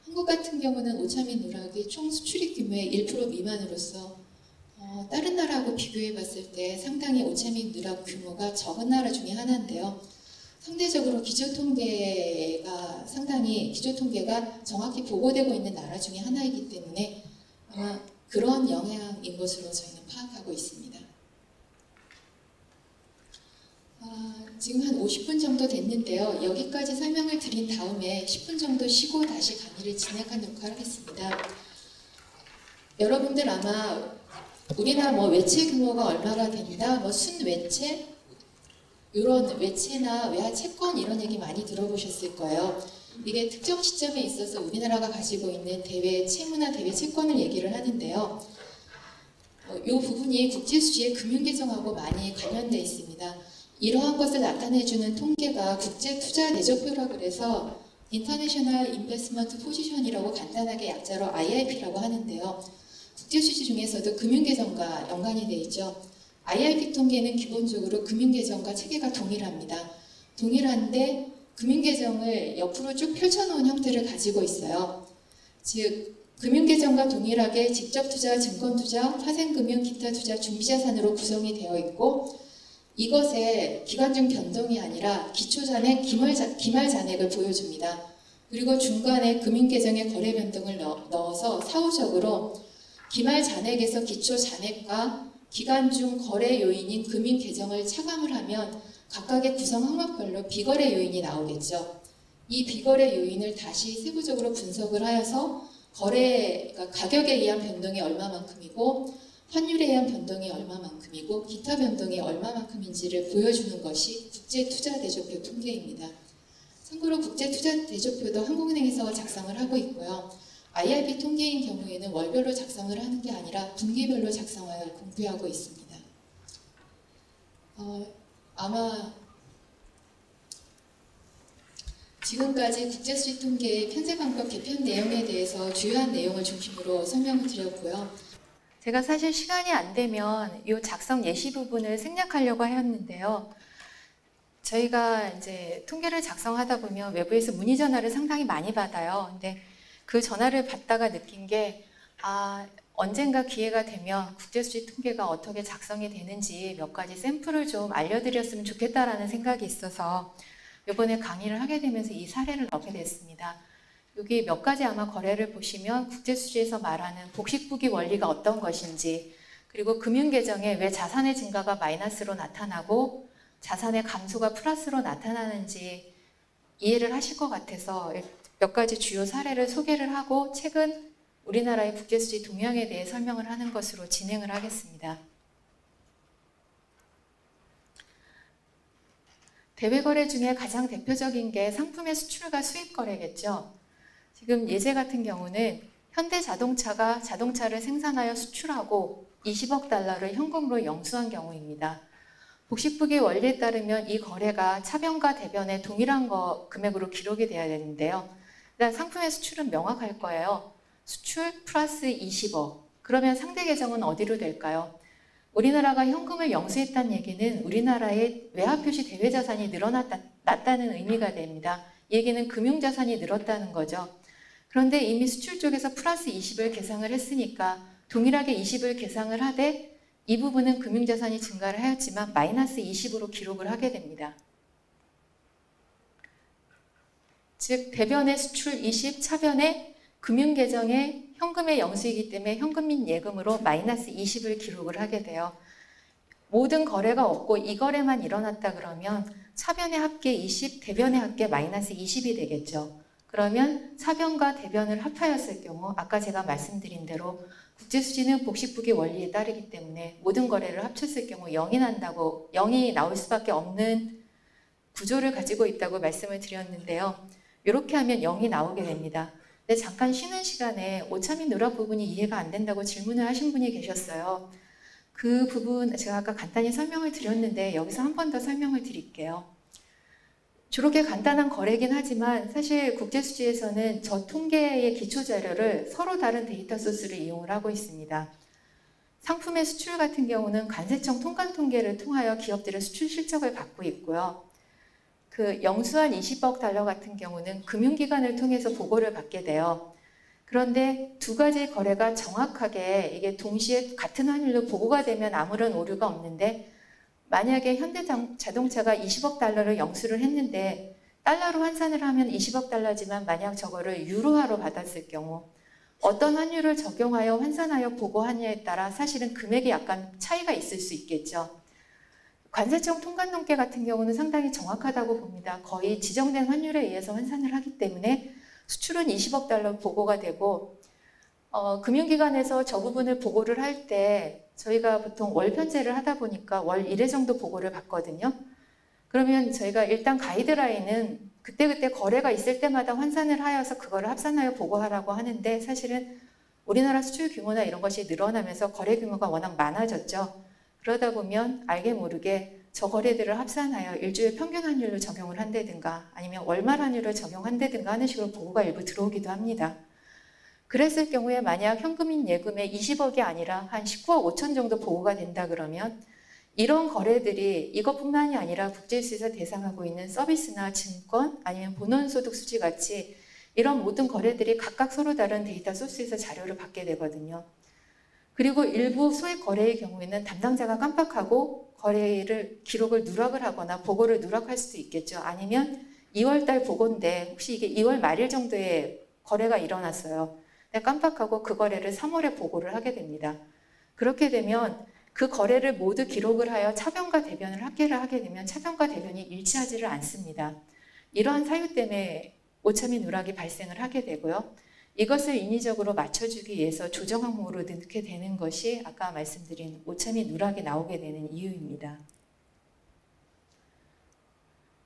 한국 같은 경우는 오차 및 누락이 총 수출입 규모의 1% 미만으로서 다른 나라하고 비교해 봤을 때 상당히 오차 및 누락 규모가 적은 나라 중에 하나인데요. 상대적으로 기초통계가 정확히 보고되고 있는 나라 중에 하나이기 때문에 아마 그런 영향인 것으로 저희는 파악하고 있습니다. 지금 한 50분 정도 됐는데요. 여기까지 설명을 드린 다음에 10분 정도 쉬고 다시 강의를 진행하도록 하겠습니다. 여러분들 아마 우리나라 외채 규모가 얼마가 된다, 순외채, 이런 외채나 외화 채권 이런 얘기 많이 들어보셨을 거예요. 이게 특정 시점에 있어서 우리나라가 가지고 있는 대외 채무나 대외 채권을 얘기를 하는데요. 이 부분이 국제수지의 금융계정하고 많이 관련되어 있습니다. 이러한 것을 나타내주는 통계가 국제투자내적표라 그래서 인터내셔널 인베스트먼트 포지션이라고 간단하게 약자로 IIP라고 하는데요. 국제수지 중에서도 금융계정과 연관이 되어 있죠. IIP 통계는 기본적으로 금융계정과 체계가 동일합니다. 동일한데 금융계정을 옆으로 쭉 펼쳐놓은 형태를 가지고 있어요. 즉 금융계정과 동일하게 직접투자, 증권투자, 파생금융, 기타투자, 준비자산으로 구성이 되어 있고 이것에 기간중 변동이 아니라 기초잔액, 기말잔액을 보여줍니다. 그리고 중간에 금융계정의 거래 변동을 넣어서 사후적으로 기말잔액에서 기초잔액과 기간중 거래 요인인 금융계정을 차감을 하면 각각의 구성 항목별로 비거래 요인이 나오겠죠. 이 비거래 요인을 다시 세부적으로 분석을 하여서 그러니까 가격에 의한 변동이 얼마만큼이고 환율에 의한 변동이 얼마만큼이고 기타 변동이 얼마만큼인지를 보여주는 것이 국제투자대조표 통계입니다. 참고로 국제투자대조표도 한국은행에서 작성을 하고 있고요. IIP 통계인 경우에는 월별로 작성을 하는 게 아니라 분기별로 작성하여 공표하고 있습니다. 아마 지금까지 국제수지 통계의 편제방법 개편 내용에 대해서 주요한 내용을 중심으로 설명을 드렸고요. 제가 사실 시간이 안 되면 이 작성 예시 부분을 생략하려고 하였는데요. 저희가 이제 통계를 작성하다 보면 외부에서 문의 전화를 상당히 많이 받아요. 근데 그 전화를 받다가 느낀 게 언젠가 기회가 되면 국제수지 통계가 어떻게 작성이 되는지 몇 가지 샘플을 좀 알려드렸으면 좋겠다라는 생각이 있어서 이번에 강의를 하게 되면서 이 사례를 넣게 됐습니다. 여기 몇 가지 아마 거래를 보시면 국제수지에서 말하는 복식부기 원리가 어떤 것인지, 그리고 금융계정에 왜 자산의 증가가 마이너스로 나타나고 자산의 감소가 플러스로 나타나는지 이해를 하실 것 같아서 몇 가지 주요 사례를 소개를 하고 최근 우리나라의 국제수지 동향에 대해 설명을 하는 것으로 진행을 하겠습니다. 대외거래 중에 가장 대표적인 게 상품의 수출과 수입거래겠죠. 지금 예제 같은 경우는 현대자동차가 자동차를 생산하여 수출하고 20억 달러를 현금으로 영수한 경우입니다. 복식부기 원리에 따르면 이 거래가 차변과 대변의 동일한 금액으로 기록이 돼야 되는데요. 일단 상품의 수출은 명확할 거예요. 수출 플러스 20억. 그러면 상대 계정은 어디로 될까요? 우리나라가 현금을 영수했다는 얘기는 우리나라의 외화표시 대외자산이 늘어났다는 의미가 됩니다. 이 얘기는 금융자산이 늘었다는 거죠. 그런데 이미 수출 쪽에서 플러스 20을 계상을 했으니까 동일하게 20을 계상을 하되 이 부분은 금융자산이 증가를 하였지만 마이너스 20으로 기록을 하게 됩니다. 즉 대변의 수출 20, 차변의 금융계정의 현금의 영수이기 때문에 현금 및 예금으로 마이너스 20을 기록을 하게 돼요. 모든 거래가 없고 이 거래만 일어났다 그러면 차변의 합계 20, 대변의 합계 마이너스 20이 되겠죠. 그러면 차변과 대변을 합하였을 경우 아까 제가 말씀드린 대로 국제수지는 복식부기 원리에 따르기 때문에 모든 거래를 합쳤을 경우 0이 나올 수밖에 없는 구조를 가지고 있다고 말씀을 드렸는데요. 이렇게 하면 0이 나오게 됩니다. 근데 잠깐 쉬는 시간에 오차 및 누락 부분이 이해가 안 된다고 질문을 하신 분이 계셨어요. 그 부분 제가 아까 간단히 설명을 드렸는데 여기서 한 번 더 설명을 드릴게요. 저렇게 간단한 거래긴 하지만 사실 국제수지에서는 저 통계의 기초자료를 서로 다른 데이터 소스를 이용을 하고 있습니다. 상품의 수출 같은 경우는 관세청 통관 통계를 통하여 기업들의 수출 실적을 받고 있고요. 그 영수한 20억 달러 같은 경우는 금융기관을 통해서 보고를 받게 돼요. 그런데 두 가지 거래가 정확하게 이게 동시에 같은 환율로 보고가 되면 아무런 오류가 없는데 만약에 현대자동차가 20억 달러를 영수를 했는데 달러로 환산을 하면 20억 달러지만 만약 저거를 유로화로 받았을 경우 어떤 환율을 적용하여 환산하여 보고하냐에 따라 사실은 금액이 약간 차이가 있을 수 있겠죠. 관세청 통관 통계 같은 경우는 상당히 정확하다고 봅니다. 거의 지정된 환율에 의해서 환산을 하기 때문에 수출은 20억 달러 보고가 되고 금융기관에서 저 부분을 보고를 할 때 저희가 보통 월 편제를 하다 보니까 월 1회 정도 보고를 받거든요. 그러면 저희가 일단 가이드라인은 그때그때 거래가 있을 때마다 환산을 하여서 그거를 합산하여 보고하라고 하는데 사실은 우리나라 수출 규모나 이런 것이 늘어나면서 거래 규모가 워낙 많아졌죠. 그러다 보면 알게 모르게 저 거래들을 합산하여 일주일 평균 환율로 적용을 한다든가 아니면 월말 환율을 적용한다든가 하는 식으로 보고가 일부 들어오기도 합니다. 그랬을 경우에 만약 현금인 예금에 20억이 아니라 한 19억 5천 정도 보고가 된다 그러면 이런 거래들이 이것뿐만이 아니라 국제수지에서 대상하고 있는 서비스나 증권 아니면 본원소득 수지 같이 이런 모든 거래들이 각각 서로 다른 데이터 소스에서 자료를 받게 되거든요. 그리고 일부 소액 거래의 경우에는 담당자가 깜빡하고 거래를 기록을 누락을 하거나 보고를 누락할 수도 있겠죠. 아니면 2월달 보고인데 혹시 이게 2월 말일 정도에 거래가 일어났어요. 근데 깜빡하고 그 거래를 3월에 보고를 하게 됩니다. 그렇게 되면 그 거래를 모두 기록을 하여 차변과 대변을 합계를 하게 되면 차변과 대변이 일치하지를 않습니다. 이러한 사유 때문에 오차미 누락이 발생을 하게 되고요. 이것을 인위적으로 맞춰주기 위해서 조정 항목으로 넣게 되는 것이 아까 말씀드린 오차미 누락이 나오게 되는 이유입니다.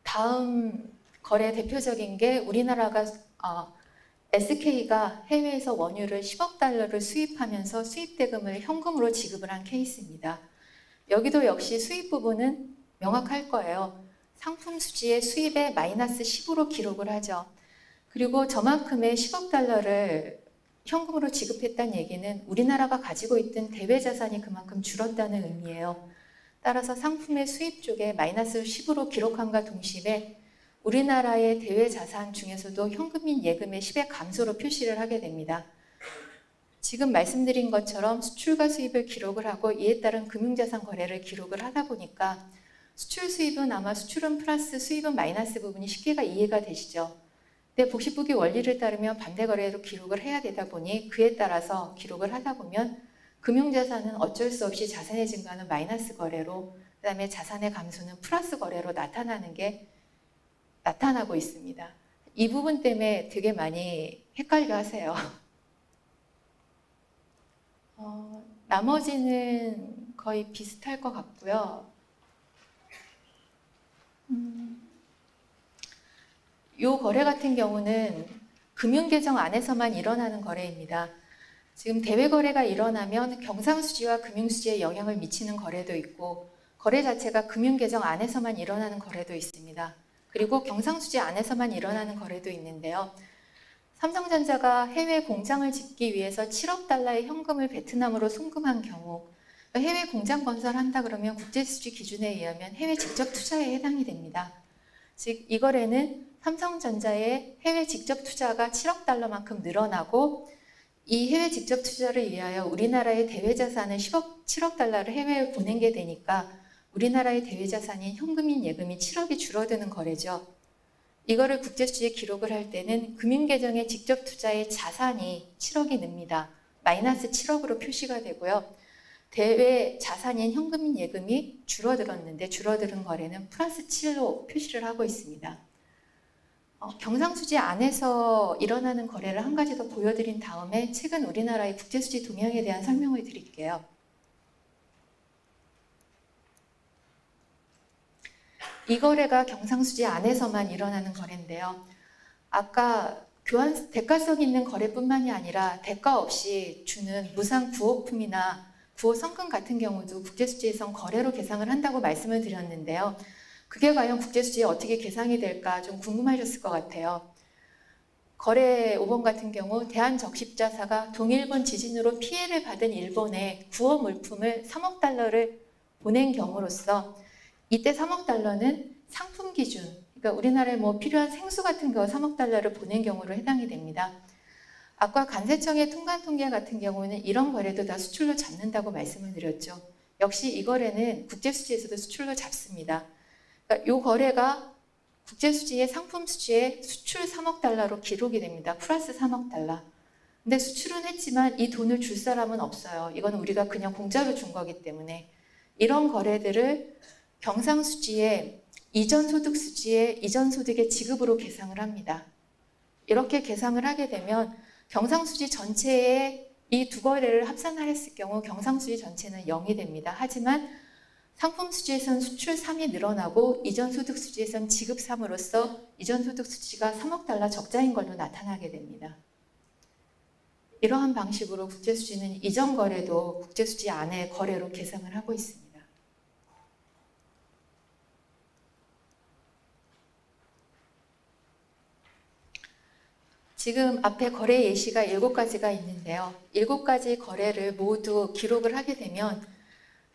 다음 거래 대표적인 게 우리나라가 SK가 해외에서 원유를 10억 달러를 수입하면서 수입 대금을 현금으로 지급을 한 케이스입니다. 여기도 역시 수입 부분은 명확할 거예요. 상품 수지의 수입에 마이너스 10으로 기록을 하죠. 그리고 저만큼의 10억 달러를 현금으로 지급했다는 얘기는 우리나라가 가지고 있던 대외 자산이 그만큼 줄었다는 의미예요. 따라서 상품의 수입 쪽에 마이너스 10으로 기록함과 동시에 우리나라의 대외 자산 중에서도 현금인 예금의 10의 감소로 표시를 하게 됩니다. 지금 말씀드린 것처럼 수출과 수입을 기록을 하고 이에 따른 금융자산 거래를 기록을 하다 보니까 수출 수입은 아마 수출은 플러스 수입은 마이너스 부분이 쉽게 이해가 되시죠. 근데 복식부기 원리를 따르면 반대 거래로 기록을 해야 되다 보니 그에 따라서 기록을 하다 보면 금융자산은 어쩔 수 없이 자산의 증가는 마이너스 거래로 그 다음에 자산의 감소는 플러스 거래로 나타나고 있습니다. 이 부분 때문에 되게 많이 헷갈려 하세요. 나머지는 거의 비슷할 것 같고요. 이 거래 같은 경우는 금융계정 안에서만 일어나는 거래입니다. 지금 대외 거래가 일어나면 경상수지와 금융수지에 영향을 미치는 거래도 있고 거래 자체가 금융계정 안에서만 일어나는 거래도 있습니다. 그리고 경상수지 안에서만 일어나는 거래도 있는데요. 삼성전자가 해외 공장을 짓기 위해서 7억 달러의 현금을 베트남으로 송금한 경우 해외 공장 건설한다 그러면 국제수지 기준에 의하면 해외 직접 투자에 해당이 됩니다. 즉 이 거래는 삼성전자의 해외 직접 투자가 7억 달러만큼 늘어나고 이 해외 직접 투자를 위하여 우리나라의 대외 자산을 7억 달러를 해외에 보낸 게 되니까 우리나라의 대외 자산인 현금인 예금이 7억이 줄어드는 거래죠. 이거를 국제수지에 기록을 할 때는 금융계정의 직접 투자의 자산이 7억이 늡니다. 마이너스 7억으로 표시가 되고요. 대외 자산인 현금인 예금이 줄어들었는데 줄어드는 거래는 플러스 7로 표시를 하고 있습니다. 경상수지 안에서 일어나는 거래를 한 가지 더 보여드린 다음에 최근 우리나라의 국제수지 동향에 대한 설명을 드릴게요. 이 거래가 경상수지 안에서만 일어나는 거래인데요. 아까 대가성 있는 거래뿐만이 아니라 대가 없이 주는 무상 구호품이나 구호성금 같은 경우도 국제수지에선 거래로 계상을 한다고 말씀을 드렸는데요. 그게 과연 국제수지에 어떻게 계상이 될까 좀 궁금하셨을 것 같아요. 거래 5번 같은 경우 대한적십자사가 동일본 지진으로 피해를 받은 일본에 구호 물품을 3억 달러를 보낸 경우로서 이때 3억 달러는 상품 기준, 그러니까 우리나라에 필요한 생수 같은 거 3억 달러를 보낸 경우로 해당이 됩니다. 아까 관세청의 통관 통계 같은 경우는 이런 거래도 다 수출로 잡는다고 말씀을 드렸죠. 역시 이 거래는 국제수지에서도 수출로 잡습니다. 그러니까 이 거래가 국제수지의 상품 수지에 수출 3억 달러로 기록이 됩니다. 플러스 3억 달러. 근데 수출은 했지만 이 돈을 줄 사람은 없어요. 이건 우리가 그냥 공짜로 준 거기 때문에 이런 거래들을 경상수지에 이전소득수지에 이전소득의 지급으로 계상을 합니다. 이렇게 계상을 하게 되면 경상수지 전체에 이 두 거래를 합산했을 경우 경상수지 전체는 0이 됩니다. 하지만 상품수지에선 수출 3이 늘어나고 이전소득수지에선 지급 3으로써 이전소득수지가 3억 달러 적자인 걸로 나타나게 됩니다. 이러한 방식으로 국제수지는 이전 거래도 국제수지 안에 거래로 계상을 하고 있습니다. 지금 앞에 거래 예시가 7가지가 있는데요. 7가지 거래를 모두 기록을 하게 되면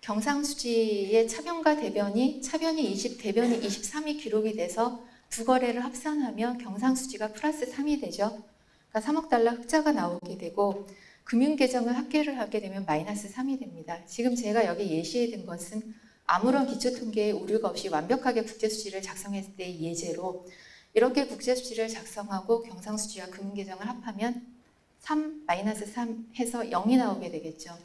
경상수지의 차변과 대변이 20, 대변이 23이 기록이 돼서 두 거래를 합산하면 경상수지가 플러스 3이 되죠. 그러니까 3억 달러 흑자가 나오게 되고 금융계정을 합계를 하게 되면 마이너스 3이 됩니다. 지금 제가 여기 예시해 둔 것은 아무런 기초통계의 오류가 없이 완벽하게 국제수지를 작성했을 때의 예제로 이렇게 국제수지를 작성하고 경상수지와 금융계정을 합하면 3, 마이너스 3 해서 0이 나오게 되겠죠.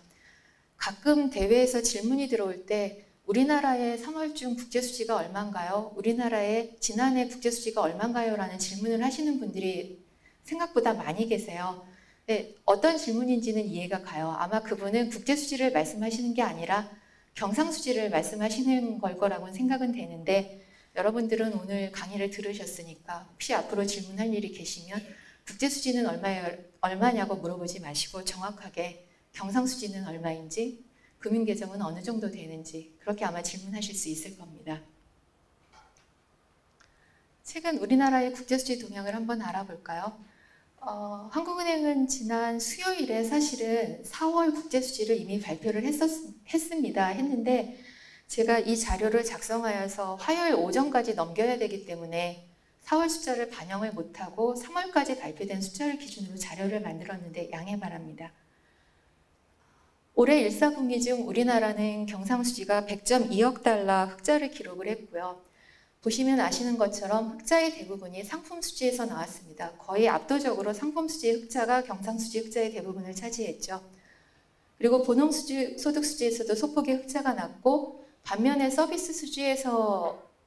가끔 대회에서 질문이 들어올 때 우리나라의 3월 중 국제수지가 얼마인가요? 우리나라의 지난해 국제수지가 얼마인가요? 라는 질문을 하시는 분들이 생각보다 많이 계세요. 네, 어떤 질문인지는 이해가 가요. 아마 그분은 국제수지를 말씀하시는 게 아니라 경상수지를 말씀하시는 걸 거라고는 생각은 되는데 여러분들은 오늘 강의를 들으셨으니까 혹시 앞으로 질문할 일이 계시면 국제수지는 얼마냐고 물어보지 마시고 정확하게 경상수지는 얼마인지 금융계정은 어느 정도 되는지 그렇게 아마 질문하실 수 있을 겁니다. 최근 우리나라의 국제수지 동향을 한번 알아볼까요? 한국은행은 지난 수요일에 사실은 4월 국제수지를 이미 발표를 했는데 제가 이 자료를 작성하여서 화요일 오전까지 넘겨야 되기 때문에 4월 숫자를 반영을 못하고 3월까지 발표된 숫자를 기준으로 자료를 만들었는데 양해 바랍니다. 올해 1사분기 중 우리나라는 경상수지가 100.2억 달러 흑자를 기록을 했고요. 보시면 아시는 것처럼 흑자의 대부분이 상품수지에서 나왔습니다. 거의 압도적으로 상품수지의 흑자가 경상수지 흑자의 대부분을 차지했죠. 그리고 본업소득수지에서도 소폭의 흑자가 났고 반면에 서비스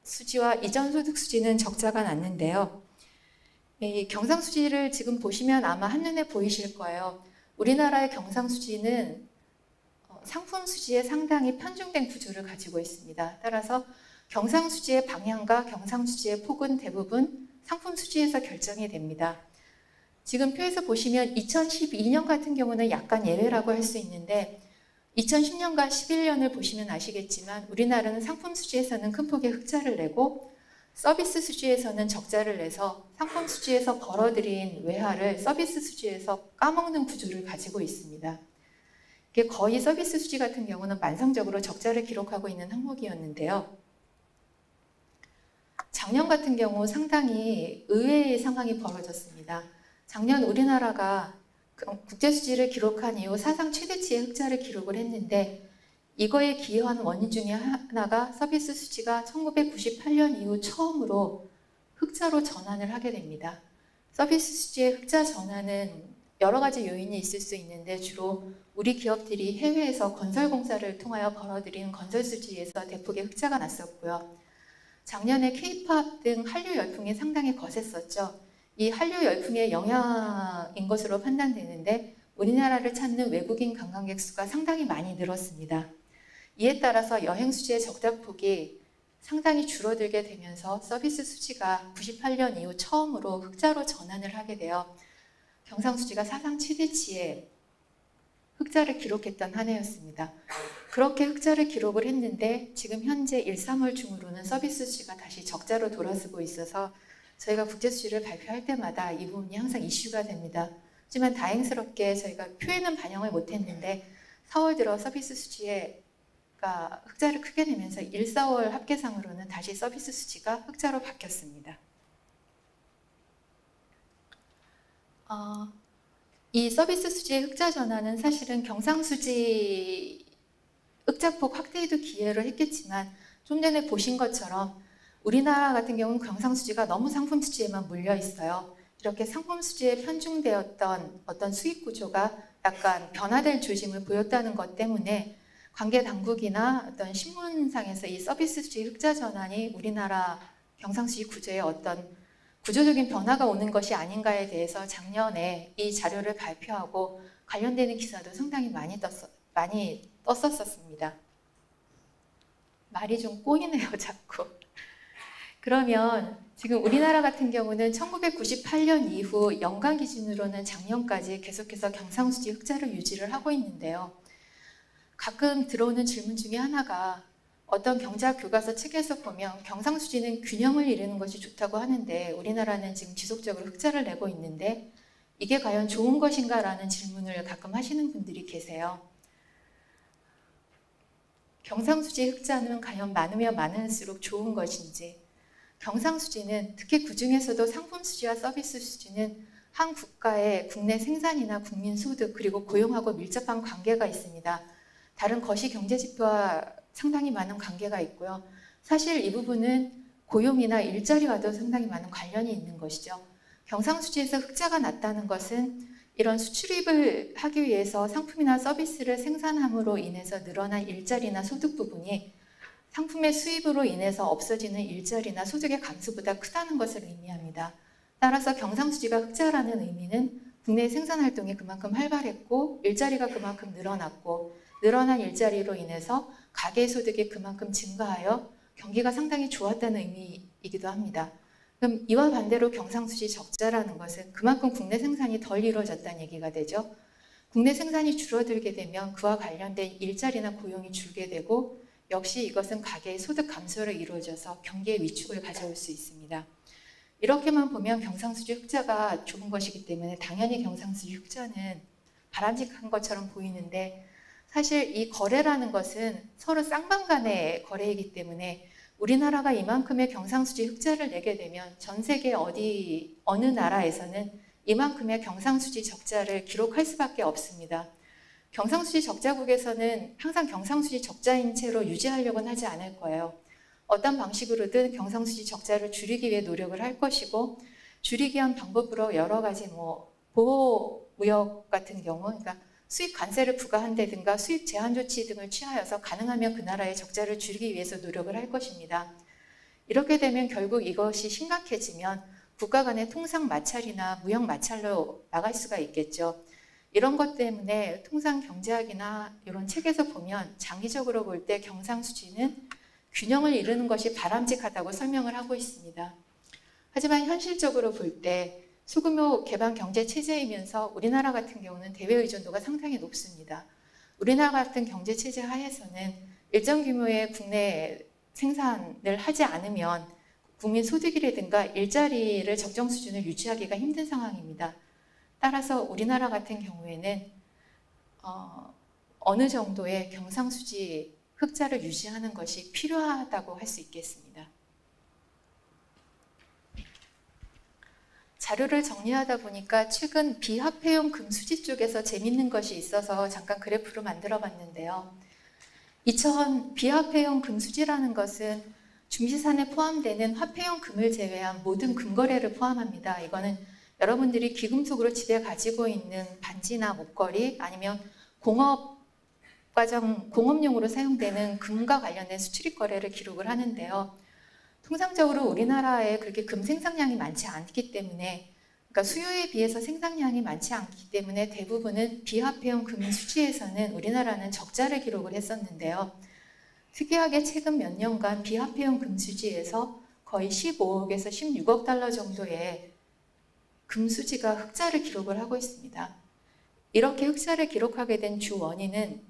수지와 이전소득수지는 적자가 났는데요. 이 경상수지를 지금 보시면 아마 한눈에 보이실 거예요. 우리나라의 경상수지는 상품수지에 상당히 편중된 구조를 가지고 있습니다. 따라서 경상수지의 방향과 경상수지의 폭은 대부분 상품수지에서 결정이 됩니다. 지금 표에서 보시면 2012년 같은 경우는 약간 예외라고 할 수 있는데 2010년과 11년을 보시면 아시겠지만 우리나라는 상품수지에서는 큰 폭의 흑자를 내고 서비스 수지에서는 적자를 내서 상품 수지에서 벌어들인 외화를 서비스 수지에서 까먹는 구조를 가지고 있습니다. 이게 거의 서비스 수지 같은 경우는 만성적으로 적자를 기록하고 있는 항목이었는데요. 작년 같은 경우 상당히 의외의 상황이 벌어졌습니다. 작년 우리나라가 국제수지를 기록한 이후 사상 최대치의 흑자를 기록을 했는데 이거에 기여한 원인 중에 하나가 서비스 수지가 1998년 이후 처음으로 흑자로 전환을 하게 됩니다. 서비스 수지의 흑자 전환은 여러 가지 요인이 있을 수 있는데 주로 우리 기업들이 해외에서 건설공사를 통하여 벌어들인 건설수지에서 대폭의 흑자가 났었고요. 작년에 K-팝 등 한류 열풍이 상당히 거셌었죠. 이 한류 열풍의 영향인 것으로 판단되는데 우리나라를 찾는 외국인 관광객 수가 상당히 많이 늘었습니다. 이에 따라서 여행 수지의 적자폭이 상당히 줄어들게 되면서 서비스 수지가 98년 이후 처음으로 흑자로 전환을 하게 되어 경상수지가 사상 최대치의 흑자를 기록했던 한 해였습니다. 그렇게 흑자를 기록을 했는데 지금 현재 1, 3월 중으로는 서비스 수지가 다시 적자로 돌아서고 있어서 저희가 국제수지를 발표할 때마다 이 부분이 항상 이슈가 됩니다. 하지만 다행스럽게 저희가 표에는 반영을 못했는데 4월 들어 서비스 수지가 흑자를 크게 내면서 1, 4월 합계상으로는 다시 서비스 수지가 흑자로 바뀌었습니다. 이 서비스 수지의 흑자 전환은 사실은 경상수지 흑자폭 확대에도 기여를 했겠지만 좀 전에 보신 것처럼 우리나라 같은 경우는 경상수지가 너무 상품수지에만 물려 있어요. 이렇게 상품수지에 편중되었던 어떤 수익 구조가 약간 변화될 조짐을 보였다는 것 때문에 관계 당국이나 어떤 신문상에서 이 서비스 수지 흑자 전환이 우리나라 경상수지 구조에 어떤 구조적인 변화가 오는 것이 아닌가에 대해서 작년에 이 자료를 발표하고 관련되는 기사도 상당히 많이 떴었습니다. 말이 좀 꼬이네요, 자꾸. 그러면 지금 우리나라 같은 경우는 1998년 이후 연간 기준으로는 작년까지 계속해서 경상수지 흑자를 유지를 하고 있는데요. 가끔 들어오는 질문 중에 하나가 어떤 경제학 교과서 책에서 보면 경상수지는 균형을 이루는 것이 좋다고 하는데 우리나라는 지금 지속적으로 흑자를 내고 있는데 이게 과연 좋은 것인가라는 질문을 가끔 하시는 분들이 계세요. 경상수지 흑자는 과연 많으면 많을수록 좋은 것인지, 경상수지는 특히 그 중에서도 상품수지와 서비스수지는 한 국가의 국내 생산이나 국민소득 그리고 고용하고 밀접한 관계가 있습니다. 다른 거시경제지표와 상당히 많은 관계가 있고요. 사실 이 부분은 고용이나 일자리와도 상당히 많은 관련이 있는 것이죠. 경상수지에서 흑자가 났다는 것은 이런 수출입을 하기 위해서 상품이나 서비스를 생산함으로 인해서 늘어난 일자리나 소득 부분이 상품의 수입으로 인해서 없어지는 일자리나 소득의 감소보다 크다는 것을 의미합니다. 따라서 경상수지가 흑자라는 의미는 국내 생산활동이 그만큼 활발했고 일자리가 그만큼 늘어났고 늘어난 일자리로 인해서 가계소득이 그만큼 증가하여 경기가 상당히 좋았다는 의미이기도 합니다. 그럼 이와 반대로 경상수지 적자라는 것은 그만큼 국내 생산이 덜 이루어졌다는 얘기가 되죠. 국내 생산이 줄어들게 되면 그와 관련된 일자리나 고용이 줄게 되고 역시 이것은 가계의 소득 감소로 이루어져서 경기의 위축을 가져올 수 있습니다. 이렇게만 보면 경상수지 흑자가 좋은 것이기 때문에 당연히 경상수지 흑자는 바람직한 것처럼 보이는데 사실 이 거래라는 것은 서로 쌍방 간의 거래이기 때문에 우리나라가 이만큼의 경상수지 흑자를 내게 되면 전 세계 어느 나라에서는 이만큼의 경상수지 적자를 기록할 수밖에 없습니다. 경상수지 적자국에서는 항상 경상수지 적자인 채로 유지하려고는 하지 않을 거예요. 어떤 방식으로든 경상수지 적자를 줄이기 위해 노력을 할 것이고 줄이기 위한 방법으로 여러 가지 보호무역 같은 경우 그러니까 수입 관세를 부과한다든가 수입 제한 조치 등을 취하여서 가능하면 그 나라의 적자를 줄이기 위해서 노력을 할 것입니다. 이렇게 되면 결국 이것이 심각해지면 국가 간의 통상 마찰이나 무역 마찰로 나갈 수가 있겠죠. 이런 것 때문에 통상 경제학이나 이런 책에서 보면 장기적으로 볼 때 경상수지는 균형을 이루는 것이 바람직하다고 설명을 하고 있습니다. 하지만 현실적으로 볼 때 소규모 개방 경제 체제이면서 우리나라 같은 경우는 대외 의존도가 상당히 높습니다. 우리나라 같은 경제 체제 하에서는 일정 규모의 국내 생산을 하지 않으면 국민 소득이라든가 일자리를 적정 수준을 유지하기가 힘든 상황입니다. 따라서 우리나라 같은 경우에는 어느 정도의 경상수지 흑자를 유지하는 것이 필요하다고 할 수 있겠습니다. 자료를 정리하다 보니까 최근 비화폐용 금수지 쪽에서 재밌는 것이 있어서 잠깐 그래프로 만들어 봤는데요. 비화폐용 금수지라는 것은 중지산에 포함되는 화폐용 금을 제외한 모든 금거래를 포함합니다. 이거는 여러분들이 귀금속으로 집에 가지고 있는 반지나 목걸이 아니면 공업용으로 사용되는 금과 관련된 수출입 거래를 기록을 하는데요. 통상적으로 우리나라에 그렇게 금 생산량이 많지 않기 때문에 그러니까 수요에 비해서 생산량이 많지 않기 때문에 대부분은 비화폐용 금 수지에서는 우리나라는 적자를 기록을 했었는데요. 특이하게 최근 몇 년간 비화폐용 금 수지에서 거의 15억에서 16억 달러 정도의 금 수지가 흑자를 기록을 하고 있습니다. 이렇게 흑자를 기록하게 된 주 원인은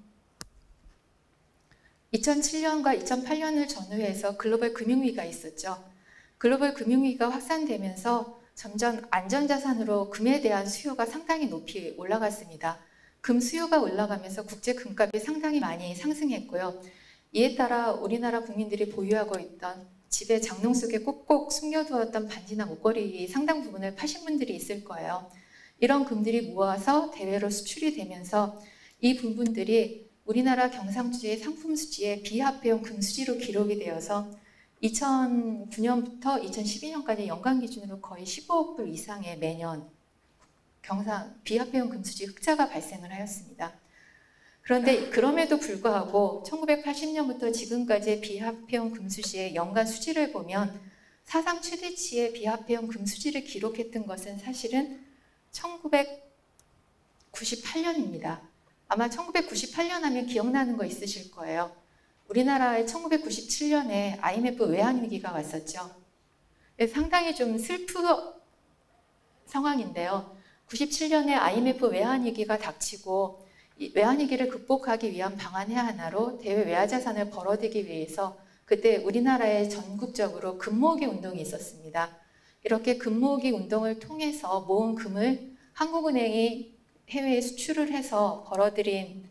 2007년과 2008년을 전후해서 글로벌 금융위기가 있었죠. 글로벌 금융위기가 확산되면서 점점 안전자산으로 금에 대한 수요가 상당히 높이 올라갔습니다. 금 수요가 올라가면서 국제 금값이 상당히 많이 상승했고요. 이에 따라 우리나라 국민들이 보유하고 있던 집에 장롱 속에 꼭꼭 숨겨두었던 반지나 목걸이 상당 부분을 파신 분들이 있을 거예요. 이런 금들이 모아서 대외로 수출이 되면서 이 부분들이 우리나라 경상수지의 상품수지에 비화폐용 금수지로 기록이 되어서 2009년부터 2012년까지 연간 기준으로 거의 15억 불 이상의 매년 비화폐용 금수지 흑자가 발생을 하였습니다. 그런데 그럼에도 불구하고 1980년부터 지금까지의 비화폐용 금수지의 연간 수지를 보면 사상 최대치의 비화폐용 금수지를 기록했던 것은 사실은 1998년입니다. 아마 1998년 하면 기억나는 거 있으실 거예요. 우리나라에 1997년에 IMF 외환위기가 왔었죠. 상당히 좀 슬픈 상황인데요. 97년에 IMF 외환위기가 닥치고 이 외환위기를 극복하기 위한 방안 하나로 대외 외화자산을 벌어들이기 위해서 그때 우리나라에 전국적으로 금모으기 운동이 있었습니다. 이렇게 금모으기 운동을 통해서 모은 금을 한국은행이 해외에 수출을 해서 걸어들인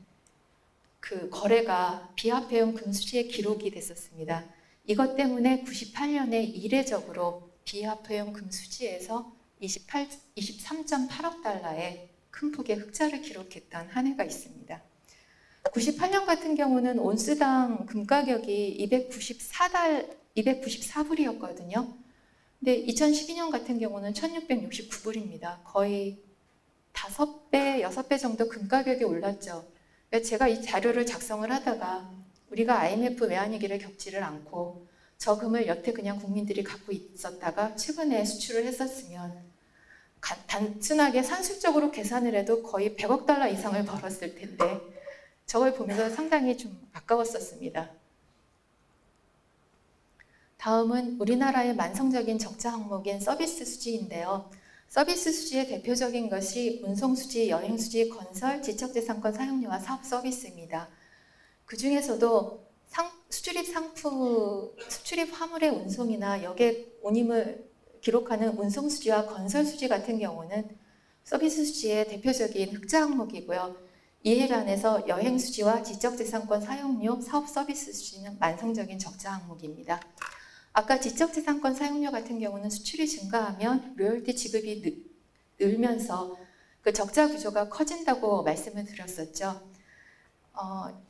그 거래가 비화폐용 금수지에 기록이 됐었습니다. 이것 때문에 98년에 이례적으로 비화폐용 금수지에서 23.8억 달러의 큰 폭의 흑자를 기록했던 한 해가 있습니다. 98년 같은 경우는 온스당 금 가격이 294불이었거든요. 근데 2012년 같은 경우는 1669불입니다. 거의 5배, 6배 정도 금 가격이 올랐죠. 제가 이 자료를 작성을 하다가 우리가 IMF 외환위기를 겪지를 않고 저 금을 여태 그냥 국민들이 갖고 있었다가 최근에 수출을 했었으면 단순하게 산술적으로 계산을 해도 거의 100억 달러 이상을 벌었을 텐데 저걸 보면서 상당히 좀 아까웠었습니다. 다음은 우리나라의 만성적인 적자 항목인 서비스 수지인데요. 서비스 수지의 대표적인 것이 운송수지, 여행수지, 건설, 지적재산권 사용료와 사업 서비스입니다. 그 중에서도 수출입 화물의 운송이나 여객 운임을 기록하는 운송수지와 건설수지 같은 경우는 서비스 수지의 대표적인 흑자 항목이고요. 이에 반해서 여행수지와 지적재산권 사용료, 사업 서비스 수지는 만성적인 적자 항목입니다. 아까 지적재산권 사용료 같은 경우는 수출이 증가하면 로열티 지급이 늘면서 그 적자 구조가 커진다고 말씀을 드렸었죠.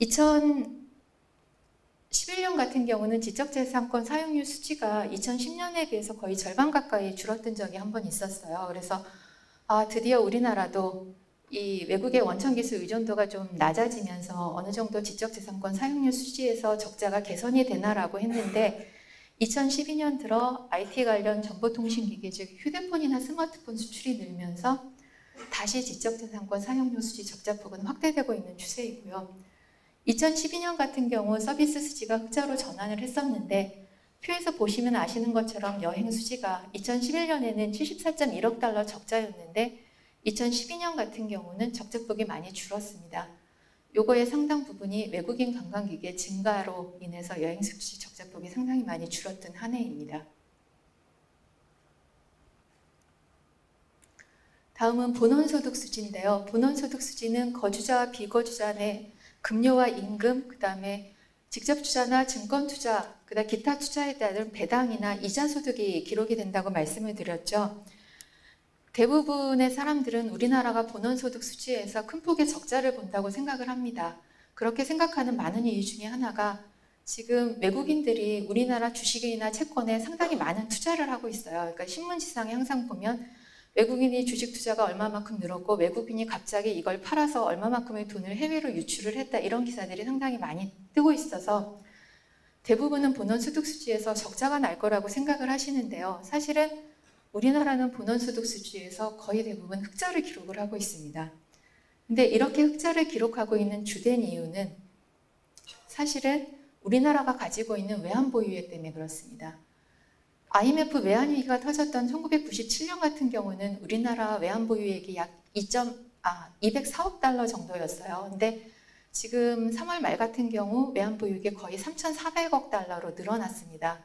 2011년 같은 경우는 지적재산권 사용료 수지가 2010년에 비해서 거의 절반 가까이 줄었던 적이 한 번 있었어요. 그래서 드디어 우리나라도 이 외국의 원천기술 의존도가 좀 낮아지면서 어느 정도 지적재산권 사용료 수지에서 적자가 개선이 되나라고 했는데 2012년 들어 IT 관련 정보통신기기 즉 휴대폰이나 스마트폰 수출이 늘면서 다시 지적재산권 사용료 수지 적자폭은 확대되고 있는 추세이고요. 2012년 같은 경우 서비스 수지가 흑자로 전환을 했었는데 표에서 보시면 아시는 것처럼 여행 수지가 2011년에는 74.1억 달러 적자였는데 2012년 같은 경우는 적자폭이 많이 줄었습니다. 요거의 상당 부분이 외국인 관광객의 증가로 인해서 여행 수지 적자폭이 상당히 많이 줄었던 한 해입니다. 다음은 본원소득 수지인데요. 본원소득 수지는 거주자와 비거주자 내 급료와 임금, 그 다음에 직접 투자나 증권 투자, 그다음 기타 투자에 따른 배당이나 이자 소득이 기록이 된다고 말씀을 드렸죠. 대부분의 사람들은 우리나라가 본원소득 수지에서 큰 폭의 적자를 본다고 생각을 합니다. 그렇게 생각하는 많은 이유 중에 하나가 지금 외국인들이 우리나라 주식이나 채권에 상당히 많은 투자를 하고 있어요. 그러니까 신문지상에 항상 보면 외국인이 주식 투자가 얼마만큼 늘었고 외국인이 갑자기 이걸 팔아서 얼마만큼의 돈을 해외로 유출을 했다 이런 기사들이 상당히 많이 뜨고 있어서 대부분은 본원소득 수지에서 적자가 날 거라고 생각을 하시는데요. 사실은 우리나라는 본원소득 수지에서 거의 대부분 흑자를 기록을 하고 있습니다. 근데 이렇게 흑자를 기록하고 있는 주된 이유는 사실은 우리나라가 가지고 있는 외환보유액 때문에 그렇습니다. IMF 외환위기가 터졌던 1997년 같은 경우는 우리나라 외환보유액이 약 204억 달러 정도였어요. 근데 지금 3월 말 같은 경우 외환보유액이 거의 3,400억 달러로 늘어났습니다.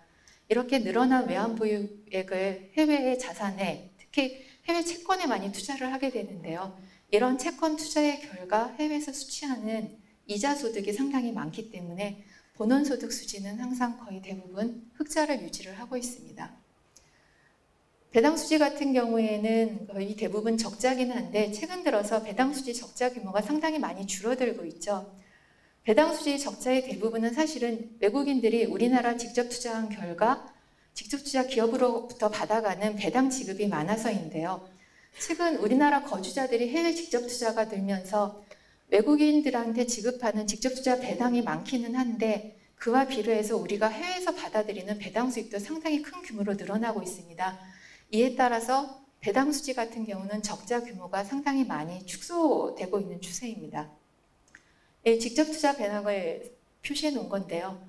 이렇게 늘어난 외환보유액을 해외의 자산에 특히 해외 채권에 많이 투자를 하게 되는데요. 이런 채권 투자의 결과 해외에서 수취하는 이자 소득이 상당히 많기 때문에 본원소득 수지는 항상 거의 대부분 흑자를 유지를 하고 있습니다. 배당수지 같은 경우에는 거의 대부분 적자긴 한데 최근 들어서 배당수지 적자 규모가 상당히 많이 줄어들고 있죠. 배당수지 적자의 대부분은 사실은 외국인들이 우리나라 직접 투자한 결과 직접 투자 기업으로부터 받아가는 배당 지급이 많아서인데요. 최근 우리나라 거주자들이 해외 직접 투자가 늘면서 외국인들한테 지급하는 직접 투자 배당이 많기는 한데 그와 비례해서 우리가 해외에서 받아들이는 배당 수익도 상당히 큰 규모로 늘어나고 있습니다. 이에 따라서 배당 수지 같은 경우는 적자 규모가 상당히 많이 축소되고 있는 추세입니다. 직접 투자 배당을 표시해 놓은 건데요.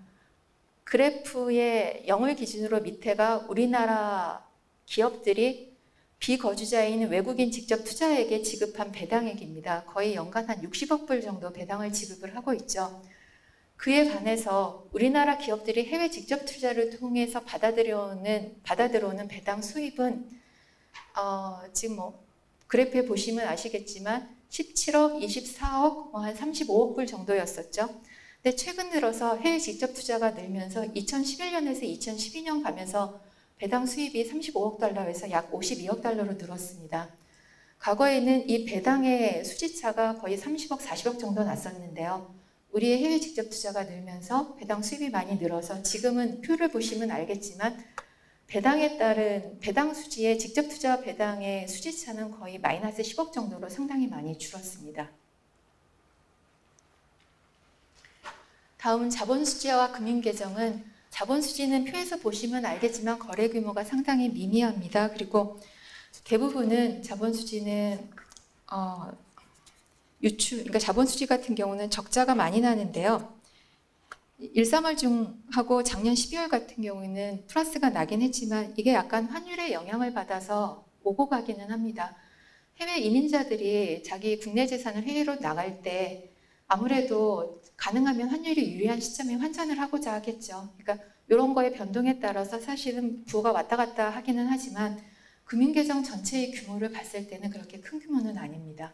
그래프의 0을 기준으로 밑에가 우리나라 기업들이 비거주자인 외국인 직접 투자에게 지급한 배당액입니다. 거의 연간 한 60억 불 정도 배당을 지급을 하고 있죠. 그에 반해서 우리나라 기업들이 해외 직접 투자를 통해서 받아들여오는 배당 수입은 지금 그래프에 보시면 아시겠지만 17억, 24억, 한 35억 불 정도였었죠. 근데 최근 들어서 해외 직접 투자가 늘면서 2011년에서 2012년 가면서 배당 수입이 35억 달러에서 약 52억 달러로 늘었습니다. 과거에는 이 배당의 수지차가 거의 30억, 40억 정도 났었는데요. 우리의 해외 직접 투자가 늘면서 배당 수입이 많이 늘어서 지금은 표를 보시면 알겠지만 배당에 따른 배당 수지의 직접 투자 배당의 수지차는 거의 마이너스 10억 정도로 상당히 많이 줄었습니다. 다음은 자본수지와 금융계정은 자본수지는 표에서 보시면 알겠지만 거래 규모가 상당히 미미합니다. 그리고 대부분은 자본수지는 그러니까 자본수지 같은 경우는 적자가 많이 나는데요. 1, 3월 중하고 작년 12월 같은 경우에는 플러스가 나긴 했지만 이게 약간 환율의 영향을 받아서 오고 가기는 합니다. 해외 이민자들이 자기 국내 재산을 해외로 나갈 때 아무래도 가능하면 환율이 유리한 시점에 환전을 하고자 하겠죠. 그러니까 이런 거의 변동에 따라서 사실은 부호가 왔다 갔다 하기는 하지만 금융계정 전체의 규모를 봤을 때는 그렇게 큰 규모는 아닙니다.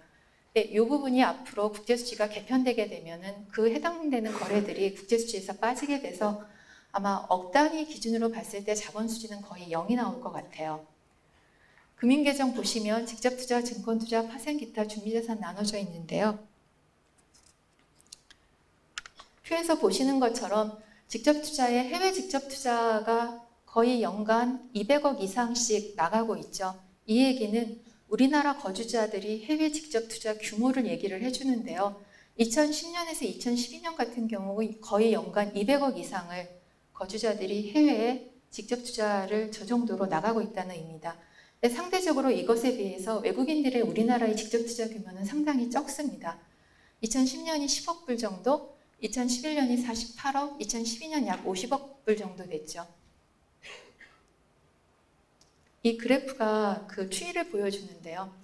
네, 이 부분이 앞으로 국제수지가 개편되게 되면은 그 해당되는 거래들이 국제수지에서 빠지게 돼서 아마 억 단위 기준으로 봤을 때 자본수지는 거의 0이 나올 것 같아요. 금융계정 보시면 직접투자, 증권투자, 파생, 기타, 준비자산 나눠져 있는데요. 표에서 보시는 것처럼 직접투자의 해외 직접투자가 거의 연간 200억 이상씩 나가고 있죠. 이 얘기는 우리나라 거주자들이 해외 직접 투자 규모를 얘기를 해주는데요. 2010년에서 2012년 같은 경우 거의 연간 200억 이상을 거주자들이 해외에 직접 투자를 저 정도로 나가고 있다는 의미입니다. 상대적으로 이것에 비해서 외국인들의 우리나라의 직접 투자 규모는 상당히 적습니다. 2010년이 10억 불 정도, 2011년이 48억, 2012년 약 50억 불 정도 됐죠. 이 그래프가 그 추이를 보여주는데요.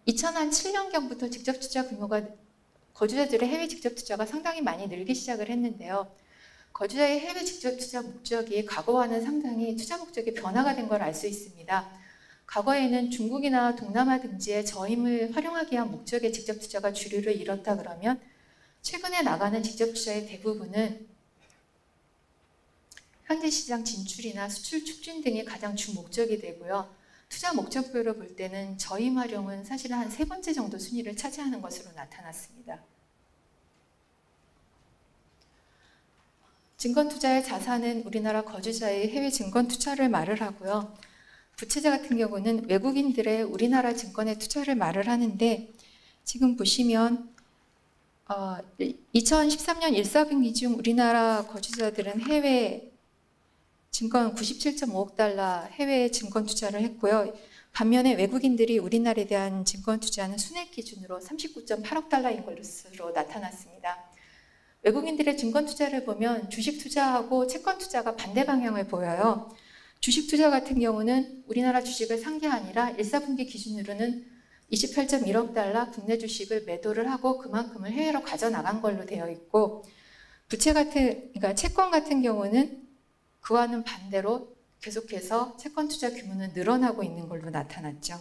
2007년경부터 직접 투자 규모가 거주자들의 해외 직접 투자가 상당히 많이 늘기 시작을 했는데요. 거주자의 해외 직접 투자 목적이 과거와는 상당히 투자 목적이 변화가 된 걸 알 수 있습니다. 과거에는 중국이나 동남아 등지의 저임을 활용하기 위한 목적의 직접 투자가 주류를 이뤘다 그러면 최근에 나가는 직접 투자의 대부분은 현지 시장 진출이나 수출 촉진 등이 가장 주 목적이 되고요. 투자 목적별로 볼 때는 저임 활용은 사실은 한 3번째 정도 순위를 차지하는 것으로 나타났습니다. 증권투자의 자산은 우리나라 거주자의 해외 증권 투자를 말을 하고요. 부채자 같은 경우는 외국인들의 우리나라 증권에 투자를 말을 하는데 지금 보시면 2013년 1사분기 중 우리나라 거주자들은 해외 증권 97.5억 달러 해외 증권 투자를 했고요. 반면에 외국인들이 우리나라에 대한 증권 투자는 순액 기준으로 39.8억 달러인 것으로 나타났습니다. 외국인들의 증권 투자를 보면 주식 투자하고 채권 투자가 반대 방향을 보여요. 주식 투자 같은 경우는 우리나라 주식을 산 게 아니라 1사분기 기준으로는 28.1억 달러 국내 주식을 매도를 하고 그만큼을 해외로 가져나간 걸로 되어 있고 그러니까 채권 같은 경우는 그와는 반대로 계속해서 채권 투자 규모는 늘어나고 있는 걸로 나타났죠.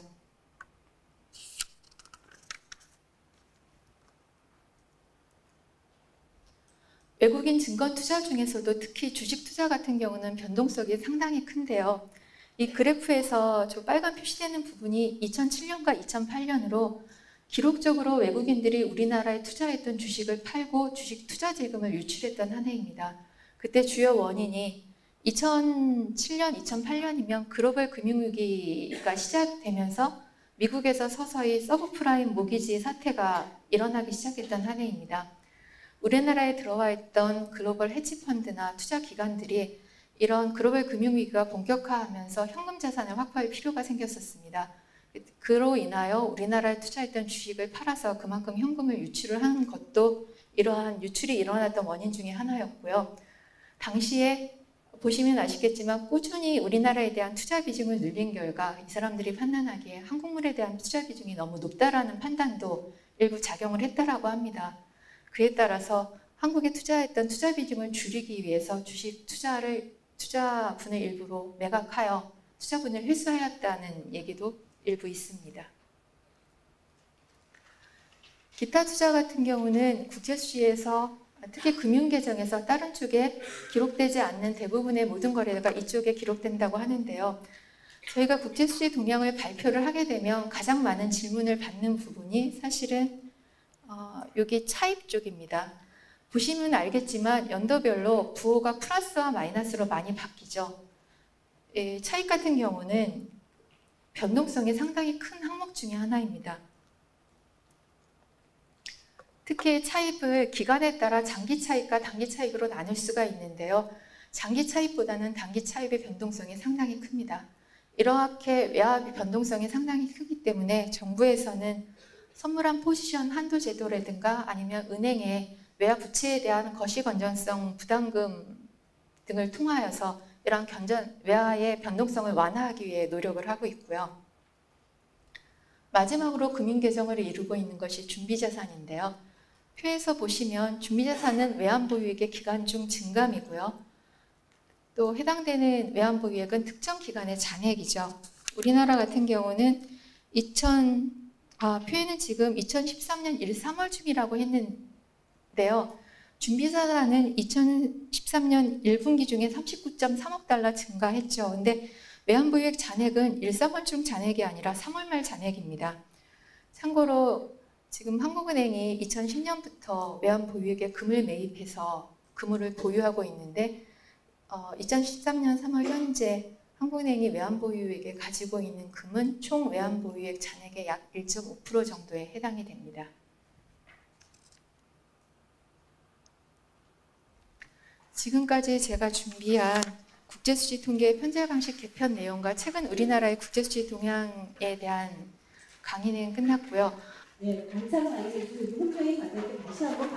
외국인 증권 투자 중에서도 특히 주식 투자 같은 경우는 변동성이 상당히 큰데요. 이 그래프에서 저 빨간 표시되는 부분이 2007년과 2008년으로 기록적으로 외국인들이 우리나라에 투자했던 주식을 팔고 주식 투자 재금을 유출했던 한 해입니다. 그때 주요 원인이 2007년, 2008년이면 글로벌 금융위기가 시작되면서 미국에서 서서히 서브프라임 모기지 사태가 일어나기 시작했던 한 해입니다. 우리나라에 들어와 있던 글로벌 헤지펀드나 투자 기관들이 이런 글로벌 금융위기가 본격화하면서 현금 자산을 확보할 필요가 생겼었습니다. 그로 인하여 우리나라에 투자했던 주식을 팔아서 그만큼 현금을 유출을 한 것도 이러한 유출이 일어났던 원인 중에 하나였고요. 당시에 보시면 아시겠지만 꾸준히 우리나라에 대한 투자 비중을 늘린 결과 이 사람들이 판단하기에 한국물에 대한 투자 비중이 너무 높다라는 판단도 일부 작용을 했다라고 합니다. 그에 따라서 한국에 투자했던 투자 비중을 줄이기 위해서 주식 투자분을 일부러 매각하여 투자분을 회수하였다는 얘기도 일부 있습니다. 기타 투자 같은 경우는 국제수지에서 특히 금융계정에서 다른 쪽에 기록되지 않는 대부분의 모든 거래가 이쪽에 기록된다고 하는데요. 저희가 국제수지 동향을 발표를 하게 되면 가장 많은 질문을 받는 부분이 사실은 여기 차입 쪽입니다. 보시면 알겠지만 연도별로 부호가 플러스와 마이너스로 많이 바뀌죠. 차입 같은 경우는 변동성이 상당히 큰 항목 중에 하나입니다. 특히 차입을 기간에 따라 장기 차입과 단기 차입으로 나눌 수가 있는데요. 장기 차입보다는 단기 차입의 변동성이 상당히 큽니다. 이렇게 외압 변동성이 상당히 크기 때문에 정부에서는 선물한 포지션 한도 제도라든가 아니면 은행의 외화 부채에 대한 거시 건전성 부담금 등을 통하여서 이러한 외화의 변동성을 완화하기 위해 노력을 하고 있고요. 마지막으로 금융계정을 이루고 있는 것이 준비자산인데요. 표에서 보시면 준비자산은 외환보유액의 기간 중 증감이고요. 또 해당되는 외환보유액은 특정 기간의 잔액이죠. 우리나라 같은 경우는 표에는 지금 2013년 1~3월 중이라고 했는데요. 준비자산은 2013년 1분기 중에 39.3억 달러 증가했죠. 근데 외환보유액 잔액은 1~3월 중 잔액이 아니라 3월 말 잔액입니다. 참고로 지금 한국은행이 2010년부터 외환보유액에 금을 매입해서 금을 보유하고 있는데 2013년 3월 현재 한국은행이 외환보유액에 가지고 있는 금은 총 외환보유액 잔액의 약 1.5% 정도에 해당이 됩니다. 지금까지 제가 준비한 국제수지 통계 편제 방식 개편 내용과 최근 우리나라의 국제수지 동향에 대한 강의는 끝났고요. 네, 감사가 아니고 그 혼자에 관해서 다시 한번